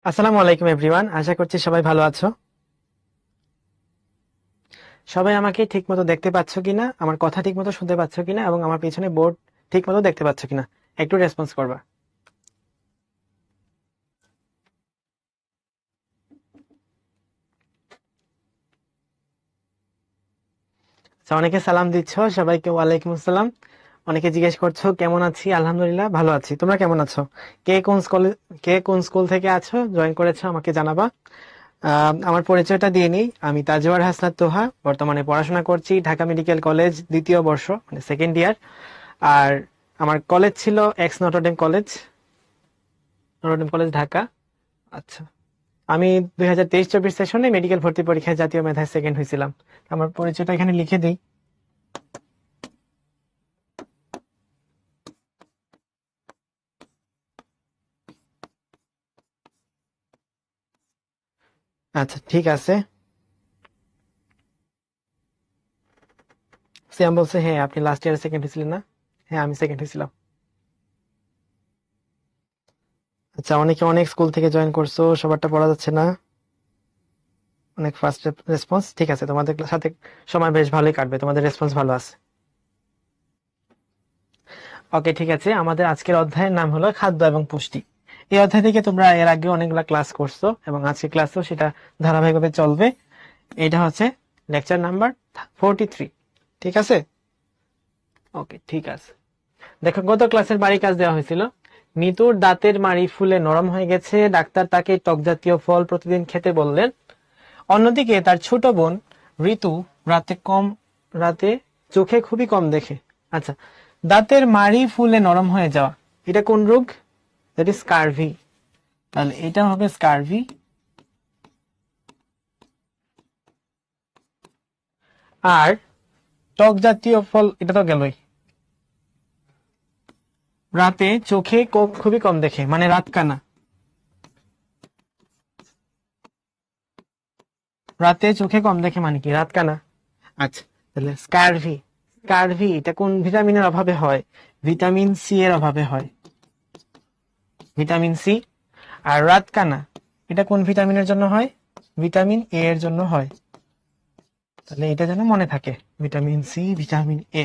আসসালামু আলাইকুম এভরিওয়ান, আশা করছি সবাই ভালো আছো। সবাই আমাকে ঠিকমতো দেখতে পাচ্ছ কিনা, আমার কথা ঠিকমতো শুনতে পাচ্ছ কিনা, এবং আমার পিছনে বোর্ড ঠিকমতো দেখতে পাচ্ছ কিনা, একটু রেসপন্স করবা। আচ্ছা, অনেকে সালাম দিচ্ছ, সবাইকে ওয়ালাইকুম আসসালাম। অনেকে জিজ্ঞেস করছো কেমন আছি। আলহামদুলিল্লাহ ভালো আছি, তোমরা কেমন আছো? কে কোন স্কুলে, কে কোন স্কুল থেকে আছো, জয়েন করেছো, আমাকে জানাবা। আমার পরিচয়টা দিয়ে নিই। আমি তাজওয়ার হাসনাত তোহা, বর্তমানে পড়াশোনা করছি ঢাকা মেডিকেল কলেজ দ্বিতীয় বর্ষ, মানে সেকেন্ড ইয়ার। আর আমার কলেজ ছিল x Notre Dame college, Notre Dame college Dhaka. আচ্ছা, আমি 2023-24 সেশনে মেডিকেল ভর্তি পরীক্ষায় জাতীয় মেধায় সেকেন্ড হয়েছিলাম। আমার পরিচয়টা এখানে লিখে দিই। আচ্ছা ঠিক আছে। সিয়াম বলছে হ্যাঁ আপনি লাস্ট ইয়ারে সেকেন্ড হয়েছিলেন না। হ্যাঁ আমি সেকেন্ড হয়েছিলাম। আচ্ছা, অনেকে অনেক স্কুল থেকে জয়েন করছো, সবারটা পড়া যাচ্ছে না। অনেক ফাস্ট রেসপন্স, ঠিক আছে, তোমাদের সাথে সময় বেশ ভালোই কাটবে, তোমাদের রেসপন্স ভালো আছে। ওকে ঠিক আছে, আমাদের আজকের অধ্যায়ের নাম হলো খাদ্য এবং পুষ্টি। এই অধ্যায় থেকে তোমরা এর আগে অনেকগুলা ক্লাস করছো এবং আজকে ক্লাসও সেটা ধারাবাহিকভাবে চলবে। এটা হচ্ছে লেকচার নাম্বার 43। ঠিক আছে। ওকে ঠিক আছে। দেখো, গত ক্লাসের বাড়ি কাজ দেওয়া হয়েছিল। মিতুর দাঁতের মাড়ি ফুলে নরম হয়ে গেছে, ডাক্তার তাকে টক জাতীয় ফল প্রতিদিন খেতে বললেন। অন্যদিকে তার ছোট বোন ঋতু রাতে চোখে খুবই কম দেখে। আচ্ছা, দাঁতের মাড়ি ফুলে নরম হয়ে যাওয়া, এটা কোন রোগ? That is scurvy. তাহলে এটা হবে স্কারভি। আর টক জাতীয় ফল, এটা তো গেলই। রাতে চোখে খুবই কম দেখে, মানে রাত কানা। রাতে চোখে কম দেখে মানে কি? রাত কানা। আচ্ছা, তাহলে স্কারভি। স্কারভি এটা কোন ভিটামিনের অভাবে হয়? ভিটামিন সি এর অভাবে হয়, ভিটামিন সি। আর রাত কানা, এটা কোন ভিটামিনের জন্য হয়? ভিটামিন এ এর জন্য হয়। তাহলে এটা যেন মনে থাকে, ভিটামিন সি, ভিটামিন এ।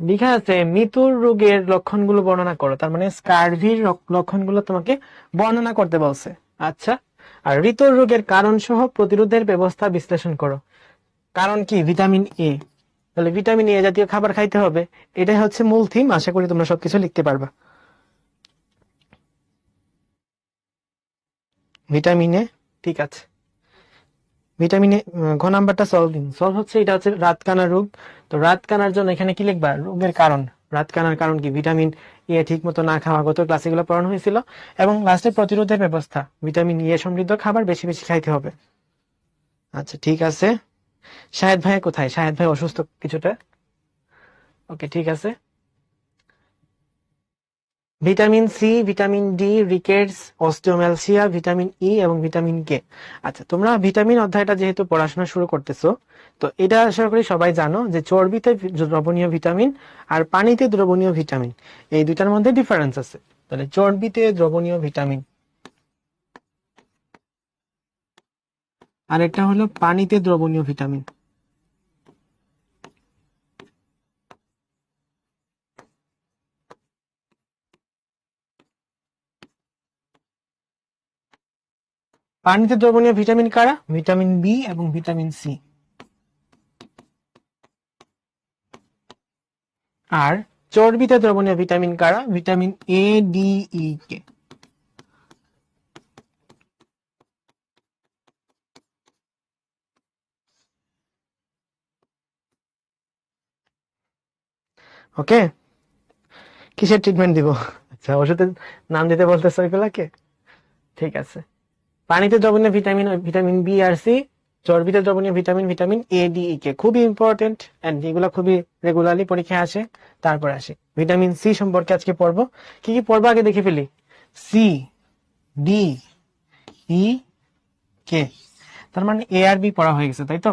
লেখা আছে মৃত্যুর রোগের লক্ষণগুলো বর্ণনা করো, তার মানে স্কারভির লক্ষণগুলো তোমাকে বর্ণনা করতে বলছে। আচ্ছা, আর ঋতুর রোগের কারণ সহ প্রতিরোধের ব্যবস্থা বিশ্লেষণ করো। কারণ কি? Vitamin A. তাহলে ভিটামিন এ জাতীয় খাবার খাইতে হবে। এটাই হচ্ছে মূল থিম, আশা করি তোমরা সবকিছু লিখতে পারবা। ভিটামিন এ, ঠিক আছে। ভিটামিন এ, ঘ নাম্বারটা সলভ দিন। সলভ হচ্ছে, এটা হচ্ছে রাত কানা রোগ। তো রাত কানার জন্য এখানে কি লিখবা? রোগের কারণ। রাত কানার কারণ কি? ভিটামিন এ ঠিক মতো না খাওয়া, গত ক্লাসে গুলো পড়ানো হয়েছিল। এবং লাস্টে প্রতিরোধের ব্যবস্থা, ভিটামিন এ সমৃদ্ধ খাবার বেশি বেশি খাইতে হবে। আচ্ছা ঠিক আছে। শাহেদ ভাই কোথায়? শাহেদ ভাই অসুস্থ কিছুটা। ওকে ঠিক আছে। Vitamin C, vitamin D, rickets, osteomalacia, vitamin E এবং ভিটামিন কে। আচ্ছা, তোমরা ভিটামিন অধ্যায়টা যেহেতু পড়াশোনা শুরু করতেছো, তো এটা আশা করি সবাই জানো যে চর্বিতে দ্রবণীয় ভিটামিন আর পানিতে দ্রবণীয় ভিটামিন, এই দুইটার মধ্যে ডিফারেন্স আছে। তাহলে চর্বিতে দ্রবণীয় ভিটামিন আর একটা হলো পানিতে দ্রবণীয় ভিটামিন। পানিতে দ্রবণীয় ভিটামিন কারা? ভিটামিন বি এবং ভিটামিন সি। আর চর্বিতে দ্রবণীয় ভিটামিন কারা? ভিটামিন এ, ডি, ই, কে। ওকে, কিসের ট্রিটমেন্ট দিব? আচ্ছা, ওষুধের নাম দিতে বলতেছে ওইগুলাকে। ঠিক আছে। পানিতে দ্রবণীয় ভিটামিন, ভিটামিন বি আর সি। চর্বিতে দ্রবণীয় ভিটামিন, ভিটামিন এ, ডি, ই, কে, খুবই ইম্পর্টেন্ট এন্ড এগুলো খুবই রেগুলারলি পরীক্ষায় আসে। তারপরে আসে ভিটামিন সি সম্পর্কে আজকে পড়বো। কি কি পড়বো আগে দেখে ফেলি। সি, ডি, ই, কে। তার মানে এ আর বি পড়া হয়ে গেছে, তাই তো?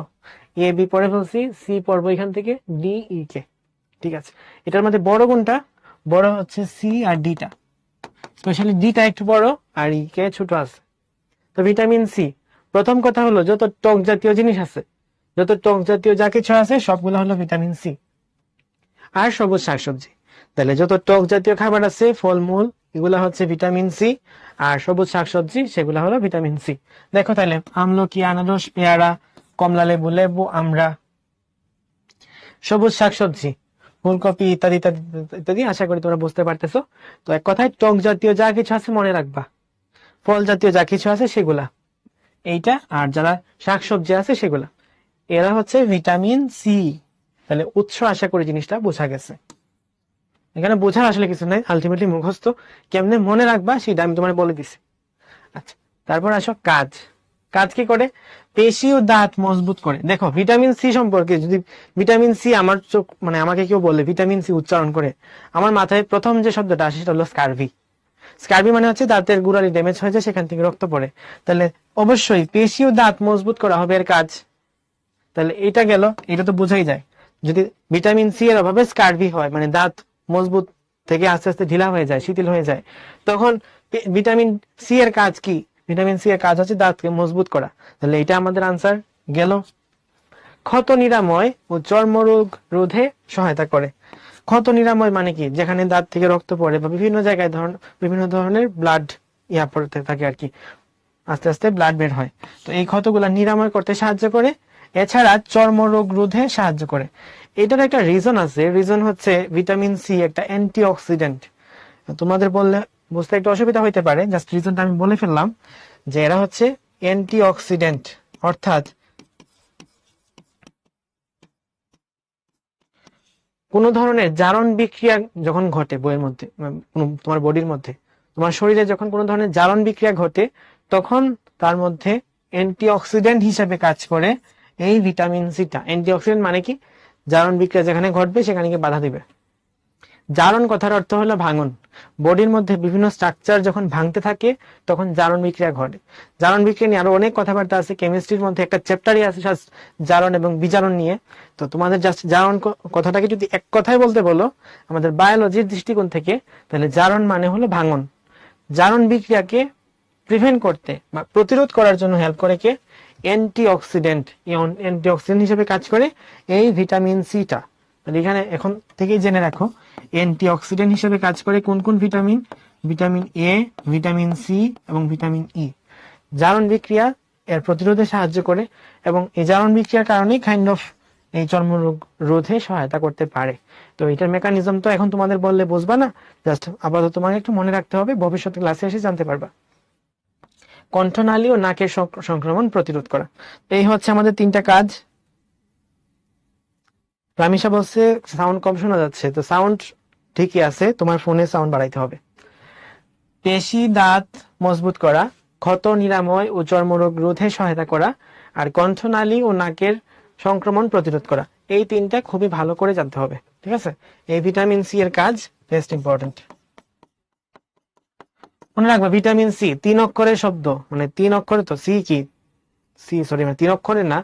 এ বি পড়ে ফেলছি, সি পড়বো এখান থেকে, ডি, ই, কে। ঠিক আছে। এটার মধ্যে বড় কোনটা? বড় হচ্ছে সি আর ডিটা। স্পেশালি ডিটা একটু বড় আর ই কে ছোট আছে। তো ভিটামিন সি, প্রথম কথা হলো যত টক জাতীয় জিনিস আছে, যত টক জাতীয় যা কিছু আছে সবগুলো হলো ভিটামিন সি। আর সবুজ শাকসবজি, তাহলে যত টক জাতীয় খাবার আছে, ফলমূল, এগুলা হচ্ছে ভিটামিন সি। আর সবুজ শাকসবজি সেগুলা হলো ভিটামিন সি। দেখো তাহলে আমলকি, আনারস, পেয়ারা, কমলা লেবু, লেবু, আমড়া, সবুজ শাকসবজি, ফুলকপি ইত্যাদি ইত্যাদি ইত্যাদি। আশা করি তোমরা বুঝতে পারতেছো। তো এক কথায় টক জাতীয় যা কিছু আছে মনে রাখবা, ফল জাতীয় যা কিছু আছে সেগুলা এইটা, আর যারা শাকসবজি আছে সেগুলা, এরা হচ্ছে ভিটামিন সি। তাহলে উৎস, আশা করি জিনিসটা বোঝা গেছে। এখানে বোঝার আসলে কিছু নাই, আলটিমেটলি মুখস্থ কেমনে মনে রাখবা সেটা আমি তোমার বলে দিছি। আচ্ছা, তারপর আসো কাজ। কাজ কি করে? পেশি ও দাঁত মজবুত করে। দেখো ভিটামিন সি সম্পর্কে যদি ভিটামিন সি আমার চোখ মানে আমাকে কেউ বলে ভিটামিন সি উচ্চারণ করে, আমার মাথায় প্রথম যে শব্দটা আসে সেটা হলো স্কারভি। স্কারভি মানে হচ্ছে দাঁতের গুড়ালি ড্যামেজ হয়ে যায়, সেখান থেকে রক্ত পড়ে। তাহলে অবশ্যই পেশি ও দাঁত মজবুত করা হবে এর কাজ। তাহলে এটা গেল, এটা তো বোঝাই যায়। যদি ভিটামিন সি এর অভাবে স্কারভি হয়, মানে দাঁত মজবুত থেকে আস্তে আস্তে ঢিলা হয়ে যায়, শিথিল হয়ে যায়, তখন ভিটামিন সি এর কাজ কি? ভিটামিন সি এর কাজ হচ্ছে দাঁতকে মজবুত করা। তাহলে এটা আমাদের আনসার গেল। ক্ষত নিরাময় ও চর্মরোগ রোধে সহায়তা করে। ক্ষত নিরাময় মানে কি? যেখানে দাঁত থেকে রক্ত পড়ে বা বিভিন্ন জায়গায় বিভিন্ন ধরনের ব্লাড পড়তে থাকে আর কি, আস্তে আস্তে ব্লাড বের হয়। তো এই ক্ষতগুলা নিরাময় করতে সাহায্য করে। এছাড়া চর্মরোগ রোধে সাহায্য করে। এটার একটা রিজন আছে, রিজন হচ্ছে ভিটামিন সি একটা অ্যান্টিঅক্সিডেন্ট। তোমাদের বললে বুঝতে একটু অসুবিধা হইতে পারে, জাস্ট রিজনটা আমি বলে ফেললাম যে এরা হচ্ছে অ্যান্টিঅক্সিডেন্ট, অর্থাৎ কোন ধরনের জারণ বিক্রিয়া যখন ঘটে বইয়ের মধ্যে, তোমার বডির মধ্যে, তোমার শরীরে যখন কোন ধরনের জারণ বিক্রিয়া ঘটে, তখন তার মধ্যে অ্যান্টিঅক্সিডেন্ট হিসেবে কাজ করে এই ভিটামিন সিটা। অ্যান্টিঅক্সিডেন্ট মানে কি? জারণ বিক্রিয়া যেখানে ঘটবে সেখানে গিয়ে বাধা দিবে। জারণ কথার অর্থ হলো ভাঙন। বডির মধ্যে বিভিন্ন স্ট্রাকচার যখন ভাঙতে থাকে তখন জারণ বিক্রিয়া ঘটে। জারণ বিক্রিয়া নিয়ে আরো অনেক কথাবার্তা আছে, কেমিস্ট্রির মধ্যে একটা চ্যাপ্টারই আছে জারণ এবং বিজারণ নিয়ে। তো তোমাদের জাস্ট জারণ কথাটাকে যদি এক কথায় বলতে বলো আমাদের বায়োলজির দৃষ্টিকোণ থেকে, তাহলে জারণ মানে হলো ভাঙন। জারণ বিক্রিয়াকে প্রিভেন্ট করতে বা প্রতিরোধ করার জন্য হেল্প করে কে? অ্যান্টিঅক্সিডেন্ট। অ্যান্টিঅক্সিডেন্ট হিসেবে কাজ করে এই ভিটামিন সিটা। তাহলে এখানে এখন থেকেই জেনে রাখো, অ্যান্টিঅক্সিডেন্ট হিসেবে কাজ করে কোন কোন vitamin? Vitamin A, vitamin C এবং ভিটামিন ই। জারণ বিক্রিয়া এর প্রতিরোধে সাহায্য করে, এবং এই জারণ বিক্রিয়ার কারণেই কাইন্ড অফ এই চর্মরোগ রোধে সহায়তা করতে পারে। তো এটার মেকানিজম তো এখন তোমাদের বললে বুঝবা না, জাস্ট আপাতত তোমাকে একটু মনে রাখতে হবে, ভবিষ্যতে ক্লাসে এসে জানতে পারবা। কণ্ঠনালী ও নাকের সংক্রমণ প্রতিরোধ করা, এই হচ্ছে আমাদের তিনটা কাজ। রামিসা বলছে সাউন্ড কম শোনা যাচ্ছে, তো সাউন্ড ঠিকই আছে, তোমার ফোনে সাউন্ড বাড়াইতে হবে। পেশি দাঁত মজবুত করা, ক্ষত নিরাময় ও চর্মরোগ রোধে সহায়তা করা, আর কণ্ঠনালী ও নাকের সংক্রমণ প্রতিরোধ করা, এই তিনটা খুবই ভালো করে জানতে হবে। ঠিক আছে, এই ভিটামিন সি এর কাজ বেস্ট ইম্পর্টেন্ট। মনে রাখবা ভিটামিন সি 3 অক্ষরের শব্দ, মানে 3 অক্ষরে, তো সি কি, সি সরি মানে 3 অক্ষরের না।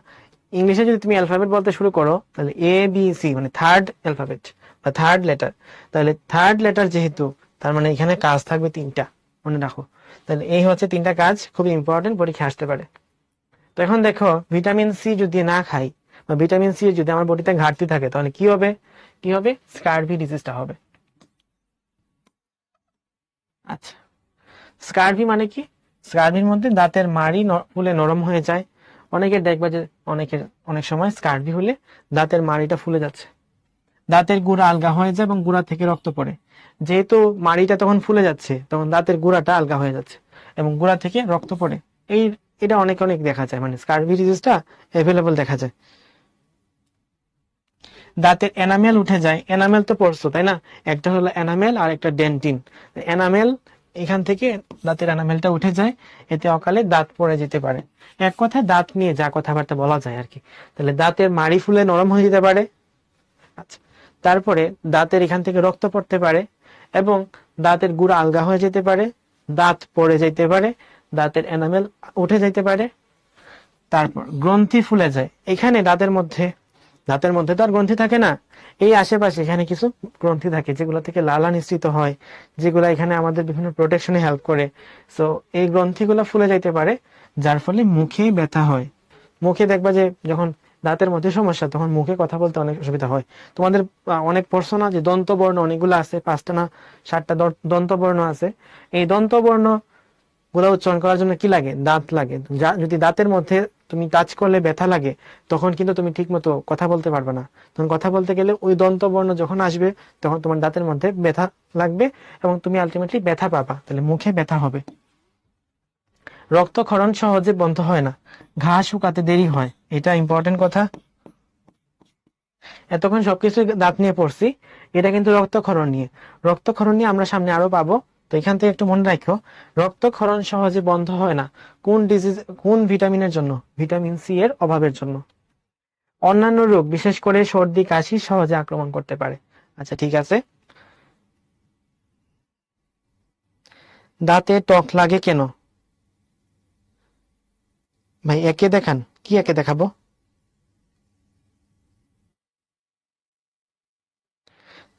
ইংলিশে যদি তুমি অ্যালফাবেট বলতে শুরু করো তাহলে এ বি সি মানে থার্ড অ্যালফাবেট বা থার্ড লেটার। তাহলে থার্ড লেটার যেহেতু, তার মানে এখানে কাজ থাকবে 3টা, মনে রাখো। তাহলে এই হচ্ছে 3টা কাজ, খুবই ইম্পর্টেন্ট, পরীক্ষা আসতে পারে। তো এখন দেখো ভিটামিন সি যদি না খাই বা ভিটামিন সি যদি আমার বডিতে ঘাটতি থাকে তাহলে কি হবে? কি হবে? স্কারভি ডিজিজটা হবে। আচ্ছা, স্কারভি মানে কি? স্কারভির মধ্যে দাঁতের মাড়ি ফুলে নরম হয়ে যায়। অনেকের দেখবা যে অনেক সময় স্কারভি হলে দাঁতের মাড়িটা ফুলে যাচ্ছে, দাঁতের গুঁড়া আলগা হয়ে যায় এবং গুঁড়া থেকে রক্ত পড়ে। যেহেতু মাড়িটা তখন ফুলে যাচ্ছে, তখন দাঁতের গুঁড়াটা আলগা হয়ে যাচ্ছে এবং গুঁড়া থেকে রক্ত পড়ে। এই এটা অনেক অনেক দেখা যায়, মানে স্কারভি ডিজিজটা অ্যাভেলেবল দেখা যায়। দাঁতের এনামেল উঠে যায়। এনামেল তো পড়ছো তাই না? একটা হলো এনামেল আর একটা ডেন্টিন। এনামেল, এখান থেকে দাঁতের এনামেলটা উঠে যায়, এতে অকালে দাঁত পড়ে যেতে পারে। এক কথায় দাঁত নিয়ে যা কথাবার্তা বলা যায় আর কি। তাহলে দাঁতের মাড়ি ফুলে নরম হয়ে যেতে পারে। আচ্ছা, তারপরে দাঁতের এখান থেকে রক্ত পড়তে পারে এবং দাঁতের গুঁড়া আলগা হয়ে যেতে পারে, দাঁত পড়ে যেতে পারে, দাঁতের এনামেল উঠে যেতে পারে। তারপর গ্রন্থি ফুলে যায়। এখানে দাঁতের মধ্যে দাঁতের মধ্যে তো আর গ্রন্থি থাকে না, এই আশেপাশে এখানে কিছু গ্রন্থি থাকে যেগুলো থেকে লালা নিঃসৃত হয়, যেগুলো এখানে আমাদের বিভিন্ন প্রোটেকশনে হেল্প করে। সো এই গ্রন্থিগুলো ফুলে যাইতে পারে, যার ফলে মুখে ব্যথা হয়। মুখে দেখবা যে যখন দাঁতের মধ্যে সমস্যা, তখন মুখে কথা বলতে অনেক অসুবিধা হয়। তোমাদের অনেক পড়ছো না যে দন্তবর্ণ অনেকগুলো আছে, 5টা না 7টা দন্তবর্ণ আছে। এই দন্তবর্ণ গুলা উচ্চারণ করার জন্য কি লাগে? দাঁত লাগে। যদি দাঁতের মধ্যে তুমি টাচ করলে ব্যথা লাগে, তখন কিন্তু তুমি ঠিক মতো কথা বলতে পারবে না। তখন কথা বলতে গেলে ওই দন্তবর্ণ যখন আসবে, তখন তোমার দাঁতের মধ্যে ব্যথা লাগবে এবং তুমি আলটিমেটলি ব্যথা পাবা, তাহলে মুখে ব্যথা হবে। রক্তক্ষরণ সহজে বন্ধ হয় না, ঘা শুকাতে দেরি হয়, এটা ইম্পর্টেন্ট কথা। এতক্ষণ সবকিছু দাঁত নিয়ে পড়ছি, এটা কিন্তু রক্তক্ষরণ নিয়ে। রক্তক্ষরণ নিয়ে আমরা সামনে আরো পাবো, তো এখান থেকে একটু মনে রাখো, রক্তক্ষরণ সহজে বন্ধ হয় না কোন ডিজিজ, কোন ভিটামিনের জন্য? ভিটামিন সি এর অভাবের জন্য। অন্যান্য রোগ বিশেষ করে সর্দি কাশি সহজে আক্রমণ করতে পারে। আচ্ছা ঠিক আছে। দাঁতে টক লাগে কেন? ভাই একে দেখান, কি একে দেখাবো?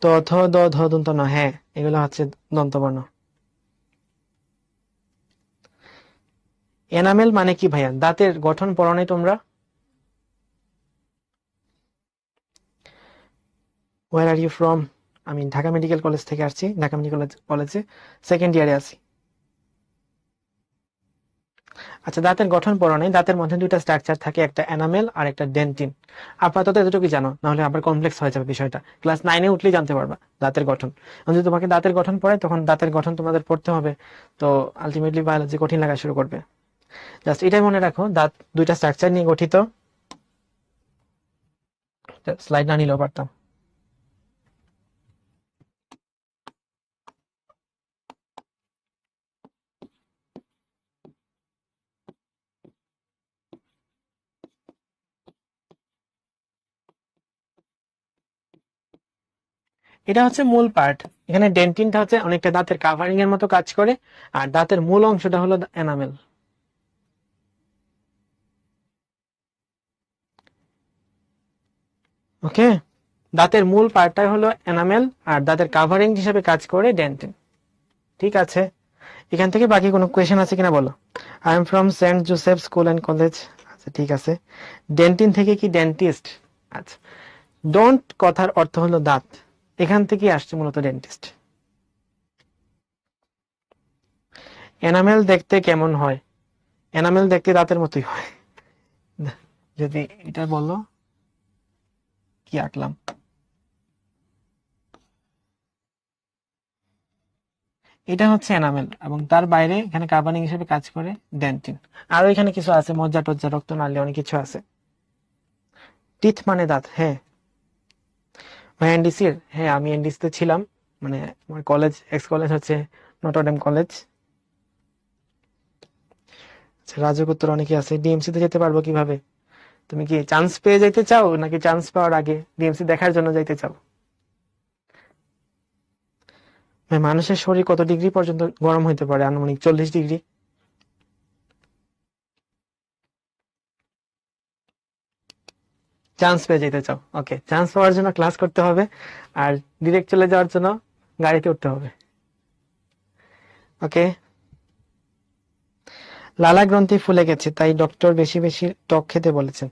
তো ধ দ ধ দন্ত ন, হ্যাঁ এগুলো হচ্ছে দন্তবর্ণ। এনামেল মানে কি ভাইয়া? দাঁতের গঠন পড়ো নাই তোমরা? Where are you from? আমি ঢাকা মেডিকেল কলেজ থেকে আসছি, ঢাকা মেডিকেল কলেজে সেকেন্ড ইয়ারে আছি। আচ্ছা দাঁতের গঠন পড়ো নাই, দাঁতের মধ্যে দুইটা স্ট্রাকচার থাকে, একটা এনামেল আর একটা ডেন্টিন। আপাতত এতটুকু জানো, নাহলে আবার কমপ্লেক্স হয়ে যাবে বিষয়টা, ক্লাস 9-এ উঠলেই জানতে পারবা দাঁতের গঠন। যদি তোমাকে দাঁতের গঠন পড়ায়, তখন দাঁতের গঠন তোমাদের পড়তে হবে, তো আলটিমেটলি বায়োলজি কঠিন লাগা শুরু করবে। জাস্ট এটাই মনে রাখো, দাঁত দুইটা স্ট্রাকচার নিয়ে গঠিত। স্লাইড না নিলেও পারতাম। এটা হচ্ছে মূল পার্ট। এখানে ডেন্টিনটা হচ্ছে অনেকটা দাঁতের কাভারিং এর মতো কাজ করে, আর দাঁতের মূল অংশটা হলো এনামেল। ওকে, দাঁতের মূল পার্টটাই হলো এনামেল, আর দাঁতের কাভারিং হিসেবে কাজ করে ডেন্টিন। ঠিক আছে, এখান থেকে বাকি কোনো কোয়েশ্চেন আছে কিনা বলো। I am from Saint Joseph school and college. আচ্ছা ঠিক আছে। ডেন্টিন থেকে কি ডেন্টিস্ট? আচ্ছা, ডোন্ট কথার অর্থ হলো দাঁত, এখান থেকে আসছে মূলত ডেন্টিস্ট। এনামেল দেখতে কেমন হয়? এনামেল দেখতে দাঁতের মতোই হয়। যদি এটা বলো, কি আঁকলাম? এটা হচ্ছে এনামেল, এবং তার বাইরে এখানে কার্বনিক হিসেবে কাজ করে ডেন্টিন। আরো এখানে কিছু আছে, মজ্জা টজ্জা রক্তনালী অনেক কিছু আছে। টিথ মানে দাঁত, হ্যাঁ। ভাই এনডিসির, হ্যাঁ আমি এনডিসিতে ছিলাম, মানে আমার কলেজ, এক্স কলেজ হচ্ছে নটরডেম কলেজ। আচ্ছা, রাজপুত্র অনেকে আছে। ডিএমসি তে যেতে পারবো কিভাবে? তুমি কি চান্স পেয়ে যেতে চাও, নাকি চান্স পাওয়ার আগে ডিএমসি দেখার জন্য যাইতে চাও? ভাই মানুষের শরীর কত ডিগ্রি পর্যন্ত গরম হইতে পারে? আনুমানিক 40 ডিগ্রি। চান্স পেয়ে যেতে চাও, ওকে। চান্স পাওয়ার জন্য ক্লাস করতে হবে, আর ডিরেক্ট চলে যাওয়ার জন্য গাড়িতে উঠতে হবে। ওকে। লালা গ্রন্থি ফুলে গেছে, তাই ডক্টর বেশি বেশি টক খেতে বলেছেন।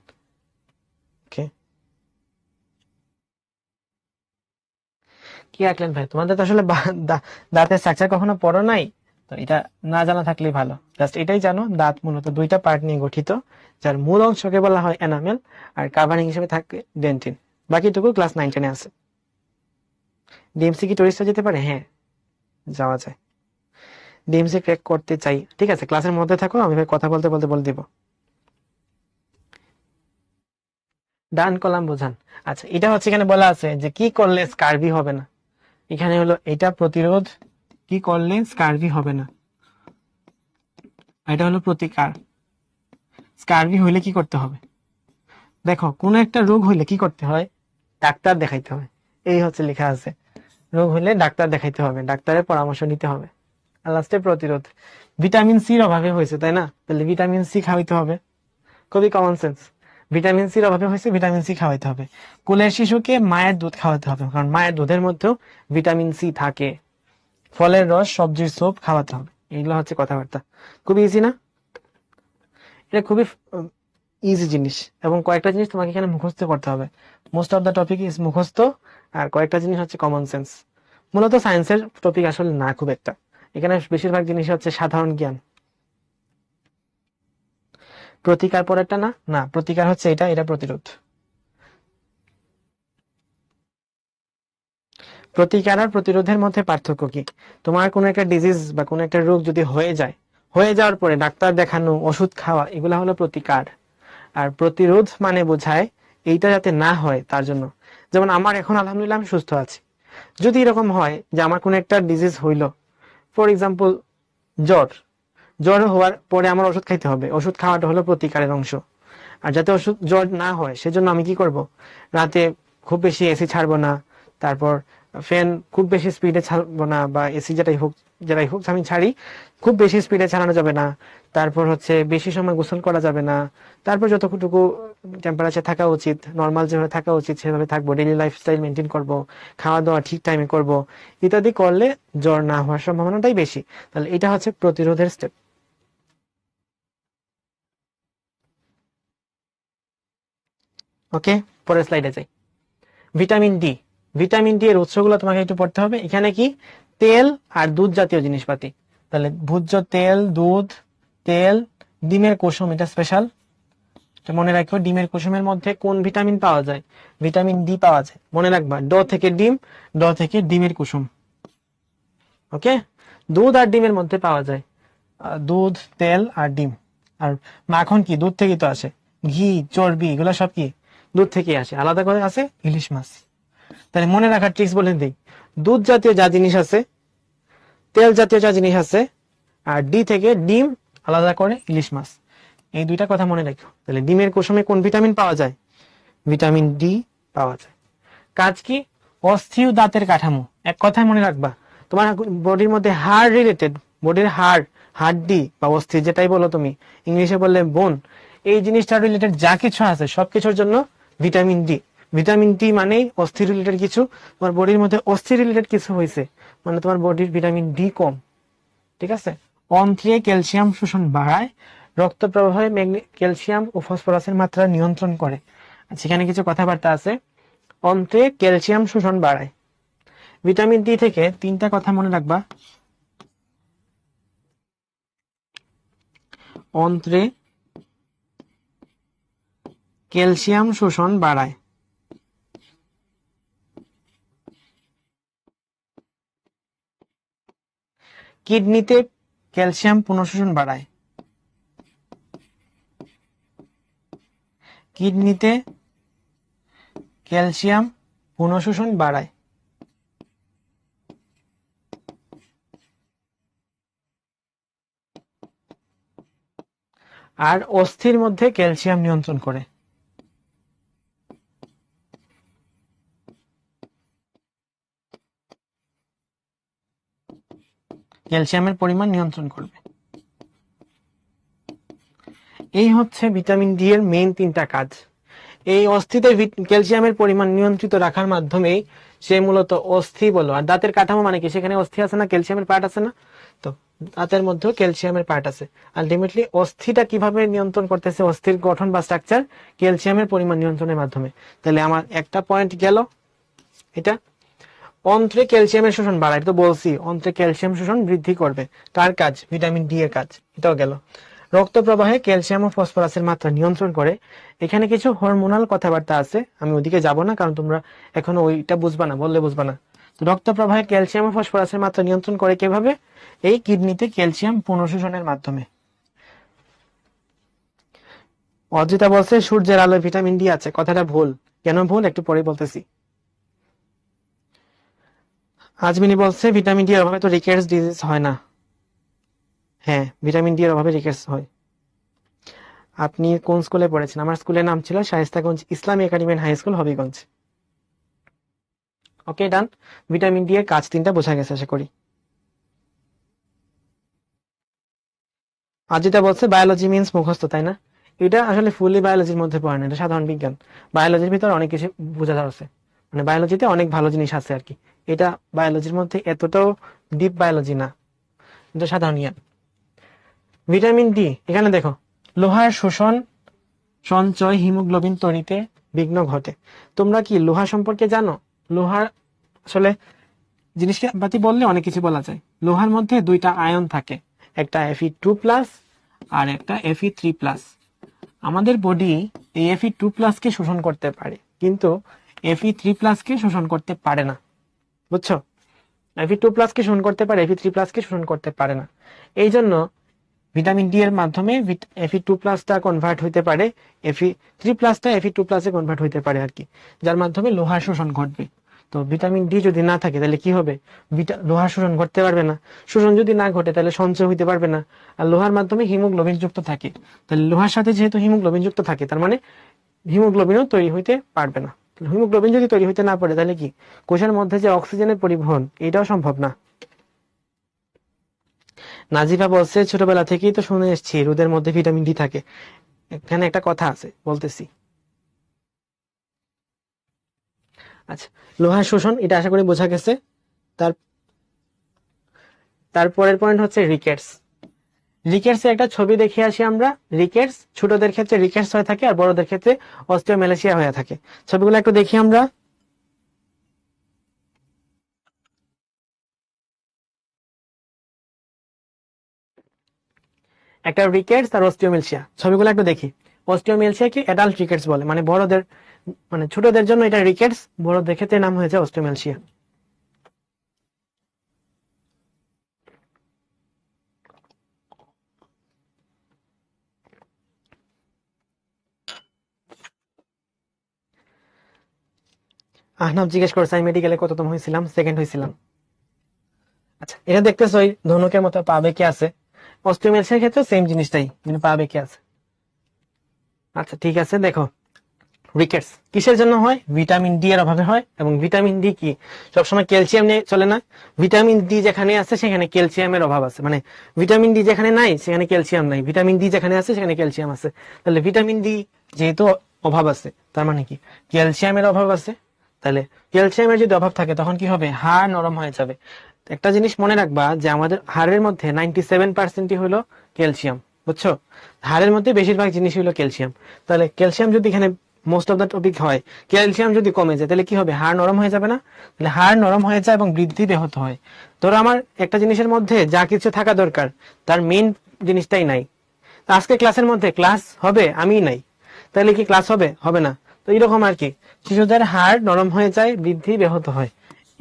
ওকে, কি আঁকলেন ভাই? তোমাদের তো আসলে দাঁতের স্ট্রাকচার কখনো পড়ো নাই, তো এটা না জানা থাকলেই ভালো। জাস্ট এটাই জানো, দাঁত মূলত দুইটা পার্ট নিয়ে গঠিত, যার মূল অংশকে বলা হয় এনামেল, আর কাভারিং হিসেবে থাকে ডেন্টিন। বাকিটুকু ক্লাস 9-10-এ আছে। ডিএমসি কি টুরিস্টরা যেতে পারে? হ্যাঁ, যাওয়া যায়। ডিএমসি ক্র্যাক করতে চাই, ঠিক আছে ক্লাসের মধ্যে থাকো, আমি ভাই কথা বলতে বলতে বলে দিব। ডান কলাম বোঝান। আচ্ছা, এটা হচ্ছে এখানে বলা আছে যে কি করলে স্কার্ভি হবে না। এখানে হলো এটা প্রতিরোধ, কি করলে স্কার্ভি হবে না, এটা হলো প্রতিকার। স্কার্ভি হইলে কি করতে হবে? দেখো, কোন একটা রোগ হইলে কি করতে হয়? ডাক্তার দেখাইতে হয়, এই হচ্ছে লেখা আছে। রোগ হইলে ডাক্তার দেখাইতে হবে, ডাক্তারের পরামর্শ নিতে হবে। আর লাস্টে প্রতিরোধ, ভিটামিন সির অভাবে হয়েছে তাই না, তাহলে ভিটামিন সি খাওয়াইতে হবে। খুবই কমন সেন্স। ভিটামিন সির অভাবে হয়েছে, ভিটামিন সি খাওয়াইতে হবে। কোলের শিশুকে মায়ের দুধ খাওয়াতে হবে, কারণ মায়ের দুধের মধ্যেও ভিটামিন সি থাকে। ফলের রস, সবজির স্যুপ খাওয়াতে হবে। এগুলো হচ্ছে কথাবার্তা। খুবই ইজি না? এটা খুবই ইজি জিনিস, এবং কয়েকটা জিনিস তোমাকে এখানে মুখস্থ করতে হবে। Most of the topic is মুখস্থ, আর কয়েকটা জিনিস হচ্ছে কমন সেন্স। মূলত সায়েন্সের টপিক আসলে না খুব একটা, এখানে বেশিরভাগ জিনিস হচ্ছে সাধারণ জ্ঞান। প্রতিকার পরেরটা না, না প্রতিকার হচ্ছে এটা, এটা প্রতিরোধ। প্রতিকার আর প্রতিরোধের মধ্যে পার্থক্য কি? তোমার কোনো একটা ডিজিজ বা কোনো একটা রোগ যদি হয়ে যায়, হয়ে যাওয়ার পরে ডাক্তার দেখানো, ওষুধ খাওয়া, এগুলা হলো প্রতিকার। আর প্রতিরোধ মানে বোঝায় এইটা যাতে না হয় তার জন্য। যেমন আমার এখন আলহামদুলিল্লাহ আমি সুস্থ আছি, যদি এরকম হয় যে আমার কোনো একটা ডিজিজ হইল, ফর এক্সাম্পল জ্বর, জ্বর হওয়ার পরে আমার ওষুধ খাইতে হবে, ওষুধ খাওয়াটা হলো প্রতিকারের অংশ। আর যাতে ওষুধ জ্বর না হয় সেজন্য আমি কি করব, রাতে খুব বেশি এসি ছাড়বো না, তারপর ফ্যান খুব বেশি স্পিডে ছাড়বো না, বা এসি যেটাই হোক আমি ছাড়ি, খুব বেশি স্পিডে চালানো যাবে না। তারপর হচ্ছে বেশি সময় গোসল করা যাবে না। তারপর যতটুকু টেম্পারেচার থাকা উচিত, নর্মাল যেভাবে থাকা উচিত সেভাবে থাকবো, ডেইলি লাইফস্টাইল মেনটেন করব, খাওয়া দাওয়া ঠিক টাইমে করব। ইত্যাদি করলে জ্বর না হওয়ার সম্ভাবনাটাই বেশি। তাহলে এটা হচ্ছে প্রতিরোধের স্টেপ। ওকে, পরের স্লাইডে যাই। Vitamin D. ভিটামিন ডি এর উৎসগুলো তোমাকে একটু পড়তে হবে। এখানে কি, তেল আর দুধ জাতীয় জিনিসপাতি। তাহলে ভোজ্য তেল, দুধ, তেল, ডিমের কুসুম, এটা স্পেশাল, মনে রাখো। ডিমের কুসুমের মধ্যে কোন ভিটামিন পাওয়া যায়? ভিটামিন ডি পাওয়া যায়, মনে রাখবা। ড থেকে ডিম, ড থেকে ডিমের কুসুম। ওকে, দুধ আর ডিমের মধ্যে পাওয়া যায় দুধ, তেল আর ডিম। আর মাখন কি দুধ থেকেই তো আসে, ঘি, চর্বি, এগুলো সব কি দুধ থেকে আসে। আলাদা করে আছে ইলিশ মাছ। তাহলে মনে রাখার ট্রিক্স বলে দিই, দুধ জাতীয় যা জিনিস আছে, তেল জাতীয় যা জিনিস আছে, আর ডি থেকে ডিম, আলাদা করে ইলিশ মাছ। এই দুইটা কথা মনে রাখো। তাহলে ডিমের কুসুমে কোন ভিটামিন পাওয়া যায়? ভিটামিন ডি পাওয়া যায়। কাজ কি? অস্থি ও দাঁতের কাঠামো। এক কথায় মনে রাখবা, তোমার বডির মধ্যে হাড় রিলেটেড, বডির হাড়, হাড্ডি বা অস্থি যেটাই বলো তুমি, ইংলিশে বললে বোন, এই জিনিসটা রিলেটেড যা কিছু আছে সবকিছুর জন্য ভিটামিন ডি। ভিটামিন ডি মানেই অস্থি রিলেটেড কিছু। তোমার বডির মধ্যে অস্থি রিলেটেড কিছু হয়েছে মানে তোমার বডির ভিটামিন ডি কম। ঠিক আছে। অন্ত্রে ক্যালসিয়াম শোষণ বাড়ায়, রক্ত প্রবাহে ক্যালসিয়াম ও ফসফরাসের মাত্রা নিয়ন্ত্রণ করে। সেখানে কিছু কথাবার্তা আছে। অন্ত্রে ক্যালসিয়াম শোষণ বাড়ায়। ভিটামিন ডি থেকে তিনটা কথা মনে রাখবা। অন্ত্রে ক্যালসিয়াম শোষণ বাড়ায়, কিডনিতে ক্যালসিয়াম পুনঃশোষণ বাড়ায়, কিডনিতে ক্যালসিয়াম পুনঃশোষণ বাড়ায়। আর অস্থির মধ্যে ক্যালসিয়াম নিয়ন্ত্রণ করে। ক্যালসিয়ামের পরিমাণ নিয়ন্ত্রণ করবে। এই হচ্ছে ভিটামিন ডি এর মেইন তিনটা কাজ। এই অস্থিতে ক্যালসিয়ামের পরিমাণ নিয়ন্ত্রিত রাখার মাধ্যমে সে মূলত অস্থি বলো। আর দাঁতের কাঠামো মানে কি, সেখানে অস্থি আছে না, ক্যালসিয়ামের পার্ট আছে না, তো দাঁতের মধ্যেও ক্যালসিয়ামের পার্ট আছে। আলটিমেটলি অস্থিটা কিভাবে নিয়ন্ত্রণ করতেছে, অস্থির গঠন বা স্ট্রাকচার, ক্যালসিয়ামের পরিমাণ নিয়ন্ত্রণের মাধ্যমে। তাহলে আমার একটা পয়েন্ট গেল এটা। অন্ত্রে ক্যালসিয়ামের শোষণ বাড়ায়, তো বলছি অন্ত্রে ক্যালসিয়াম শোষণ বৃদ্ধি করবে। কার কাজ? ভিটামিন ডি এর কাজ, এটাও গেল। রক্ত প্রবাহে ক্যালসিয়াম ও ফসফরাসের মাত্রা নিয়ন্ত্রণ করে। এখানে কিছু হরমোনাল কথাবার্তা আছে, আমি ওদিকে যাব না, কারণ তোমরা এখনো ওইটা বুঝবা না, বললে বুঝবা না। তো রক্ত প্রবাহে ক্যালসিয়াম ও ফসফরাসের মাত্রা নিয়ন্ত্রণ করে কিভাবে? এই কিডনিতে ক্যালসিয়াম পুনঃশোষণের মাধ্যমে। অদ্রিতা বলছে সূর্যের আলোয় ভিটামিন ডি আছে, কথাটা ভুল। কেন ভুল একটু পরে বলতেছি। আজমিনী বলছে ভিটামিন ডি এর অভাবে তো রিকেটস ডিজিজ হয় না। হ্যাঁ, ভিটামিন ডি এর অভাবে রিকেটস হয়। আপনি কোন স্কুলে পড়েছেন? আমার স্কুলের নাম ছিল শায়েস্তাগঞ্জ ইসলামী একাডেমি হাই স্কুল, হবিগঞ্জ। ওকে, ডান। ভিটামিন ডি এর কাজ তিনটা বোঝা গেছে আশা করি। আজিতা বলছে বায়োলজি মিন্স মুখস্থ, তাই না? এটা আসলে ফুললি বায়োলজির মধ্যে পড়ে না, এটা সাধারণ বিজ্ঞান। বায়োলজির ভিতরে অনেক কিছু বোঝা আছে, মানে বায়োলজিতে অনেক ভালো জিনিস আছে আর কি। এটা বায়োলজির মধ্যে এতটাও ডিপ বায়োলজি না, এটা সাধারণ জ্ঞান। ভিটামিন ডি, এখানে দেখো লোহার শোষণ সঞ্চয় হিমোগ্লোবিন তৈরিতে বিঘ্ন ঘটে। তোমরা কি লোহা সম্পর্কে জানো? লোহার আসলে জিনিসকে বাতি বললে অনেক কিছু বলা যায়। লোহার মধ্যে দুইটা আয়ন থাকে, একটা Fe2+ আর একটা Fe3+। আমাদের বডি এই Fe2+ কে শোষণ করতে পারে, কিন্তু Fe3+ কে শোষণ করতে পারে না, বুঝছো? Fe2+ কে শোষণ করতে পারে, Fe3+ কে শোষণ করতে পারে না। এই জন্য ভিটামিন ডি এর মাধ্যমে Fe2+ টা কনভার্ট হইতে পারে, Fe3+ টা Fe2+ এ কনভার্ট হইতে পারে আর কি, যার মাধ্যমে লোহার শোষণ ঘটবে। তো ভিটামিন ডি যদি না থাকে তাহলে কি হবে? লোহার শোষণ ঘটতে পারবে না। শোষণ যদি না ঘটে তাহলে সঞ্চয় হইতে পারবে না। আর লোহার মাধ্যমে হিমোগ্লোবিন যুক্ত থাকে, তাহলে লোহার সাথে যেহেতু হিমোগ্লোবিন যুক্ত থাকে, তার মানে হিমোগ্লোবিনও তৈরি হইতে পারবে না। হিমোগ্লোবিন যদি তৈরি হইতে না পারে তাহলে কি কোষের মধ্যে যে অক্সিজেনের পরিবহন, এটাও সম্ভব না। নাজিফা বলছে ছোটবেলা থেকেই তো শুনে এসেছি রোদের মধ্যে ভিটামিন ডি থাকে। এখানে একটা কথা আছে, বলতেছি। আচ্ছা, লোহার শোষণ, এটা আশা করি বোঝা গেছে। তার তারপরের পয়েন্ট হচ্ছে রিকেটস। রিকেটস একটা ছবি দেখে আসি আমরা। রিকেটস ছোটদের ক্ষেত্রে রিকেটস হয়ে থাকে, আর বড়দের ক্ষেত্রে অস্টিওমেলাসিয়া হয়ে থাকে। ছবিগুলো একটু দেখি আমরা। একটা রিকেটস আর অস্টিওমেলাসিয়া, ছবিগুলো একটু দেখি। অস্টিওমেলাসিয়া কি অ্যাডাল্ট রিকেটস বলে, মানে বড়দের, মানে ছোটদের জন্য এটা রিকেটস, বড়দের ক্ষেত্রে নাম হয়েছে অস্টিওমেলাসিয়া। আহনাফ জিজ্ঞেস করছে আমি মেডিকেলে কততম হয়েছিলাম? সেকেন্ড হয়েছিলাম। আচ্ছা, এটা দেখতেছো ওই ধনুকের মতো পা বেঁকে আছে, অস্টিওমেলাসিয়ার ক্ষেত্রে সেম জিনিসটাই, মানে পা বেঁকে আছে। আচ্ছা ঠিক আছে, দেখো রিকেটস কিসের জন্য হয়? ভিটামিন ডি এর অভাবে হয়। এবং ভিটামিন ডি কি সবসময় ক্যালসিয়াম নিয়ে চলে না? ভিটামিন ডি যেখানে আছে সেখানে ক্যালসিয়ামের অভাব আছে, মানে ভিটামিন ডি যেখানে নাই সেখানে ক্যালসিয়াম নাই, ভিটামিন ডি যেখানে আছে সেখানে ক্যালসিয়াম আছে। তাহলে ভিটামিন ডি যেহেতু অভাব আছে, তার মানে কি ক্যালসিয়ামের অভাব আছে। তাহলে ক্যালসিয়ামের যদি অভাব থাকে তখন কি হবে? হাড় নরম হয়ে যাবে। একটা জিনিস মনে রাখবা যে আমাদের হাড়ের মধ্যে 97% হলো ক্যালসিয়াম, বুঝছো? হাড়ের মধ্যে বেশিরভাগ জিনিস হলো ক্যালসিয়াম। তাহলে ক্যালসিয়াম যদি এখানে মোস্ট অফ দ্য টপিক হয়, ক্যালসিয়াম যদি কমে যায় তাহলে কি হবে? হাড় নরম হয়ে যাবে না? তাহলে হাড় নরম হয়ে যায় এবং বৃদ্ধি ব্যাহত হয়। ধরো আমার একটা জিনিসের মধ্যে যা কিছু থাকা দরকার তার মেইন জিনিসটাই নাই, তো আজকে ক্লাসের মধ্যে ক্লাস হবে, আমি নাই, তাহলে কি ক্লাস হবে? হবে না। তো এইরকম আর কি, শিশুদের হাড় নরম হয়ে যায়, বৃদ্ধি ব্যাহত হয়।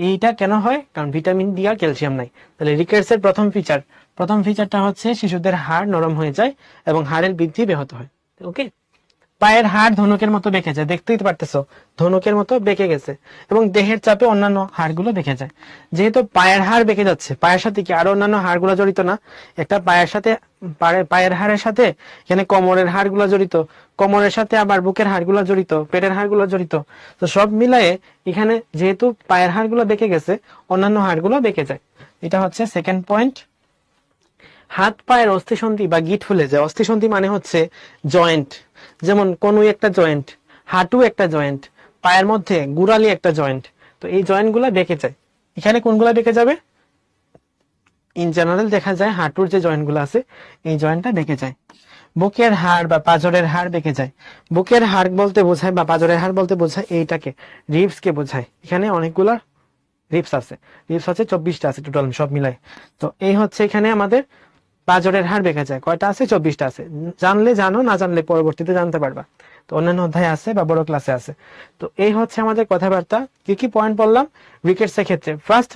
এইটা কেন হয়? কারণ ভিটামিন ডি আর ক্যালসিয়াম নাই। তাহলে রিকেটস এর প্রথম ফিচারটা হচ্ছে শিশুদের হাড় নরম হয়ে যায় এবং হাড়ের বৃদ্ধি ব্যাহত হয়। ওকে। পায়ের হাড় ধনুকের মতো বেঁকে যায়, দেখতেই তো পারতেছো ধনুকের মতো বেঁকে গেছে, এবং দেহের চাপে অন্যান্য হাড়গুলো বেঁকে যায়। যেহেতু পায়ের হাড় বেঁকে যাচ্ছে, পায়ের সাথে কি আরো অন্যান্য হাড়গুলো জড়িত না? একটা পায়ের সাথে, পায়ের হাড়ের সাথে এখানে কোমরের হাড়গুলো জড়িত, কোমরের সাথে আবার বুকের হাড়গুলো জড়িত, পেটের হাড়গুলো জড়িত। তো সব মিলায়ে এখানে যেহেতু পায়ের হাড়গুলো বেঁকে গেছে, অন্যান্য হাড়গুলো বেঁকে যায়। এটা হচ্ছে সেকেন্ড পয়েন্ট। হাত পায়ের অস্থিসন্ধি বা গিঁট ফুলে যায়। অস্থিসন্ধি মানে হচ্ছে জয়েন্ট, যেমন কনুই একটা জয়েন্ট, হাঁটু একটা জয়েন্ট, পায়ের মধ্যে গুড়ালি একটা জয়েন্ট। তো এই জয়েন্ট গুলা বেঁকে যায়। এখানে কোনগুলা বেঁকে যাবে? ইন জেনারেল দেখা যায় হাঁটুর যে জয়েন্ট গুলো আছে এই জয়েন্টটা বেঁকে যায়। বুকের হাড় বা পাঁজরের হাড় বেঁকে যায়। বুকের হাড় বলতে বোঝায় বা পাঁজরের হাড় বলতে বোঝায় এইটাকে, রিবস কে বোঝায়। এখানে অনেকগুলা রিবস আছে, রিবস হচ্ছে 24টা আছে টোটাল সব মিলাই। তো এই হচ্ছে এখানে আমাদের পাঁজরের হাড় বেঁকে যায়। কয়টা আছে? 24টা আছে। জানলে জানো, না জানলে পরবর্তীতে জানতে পারবা। তো অন্যান্য অধ্যায় আছে বা বড় ক্লাসে আছে। তো এই হচ্ছে আমাদের কথাবার্তা। কি কি পয়েন্ট বললাম রিকেটস এর ক্ষেত্রে? ফার্স্ট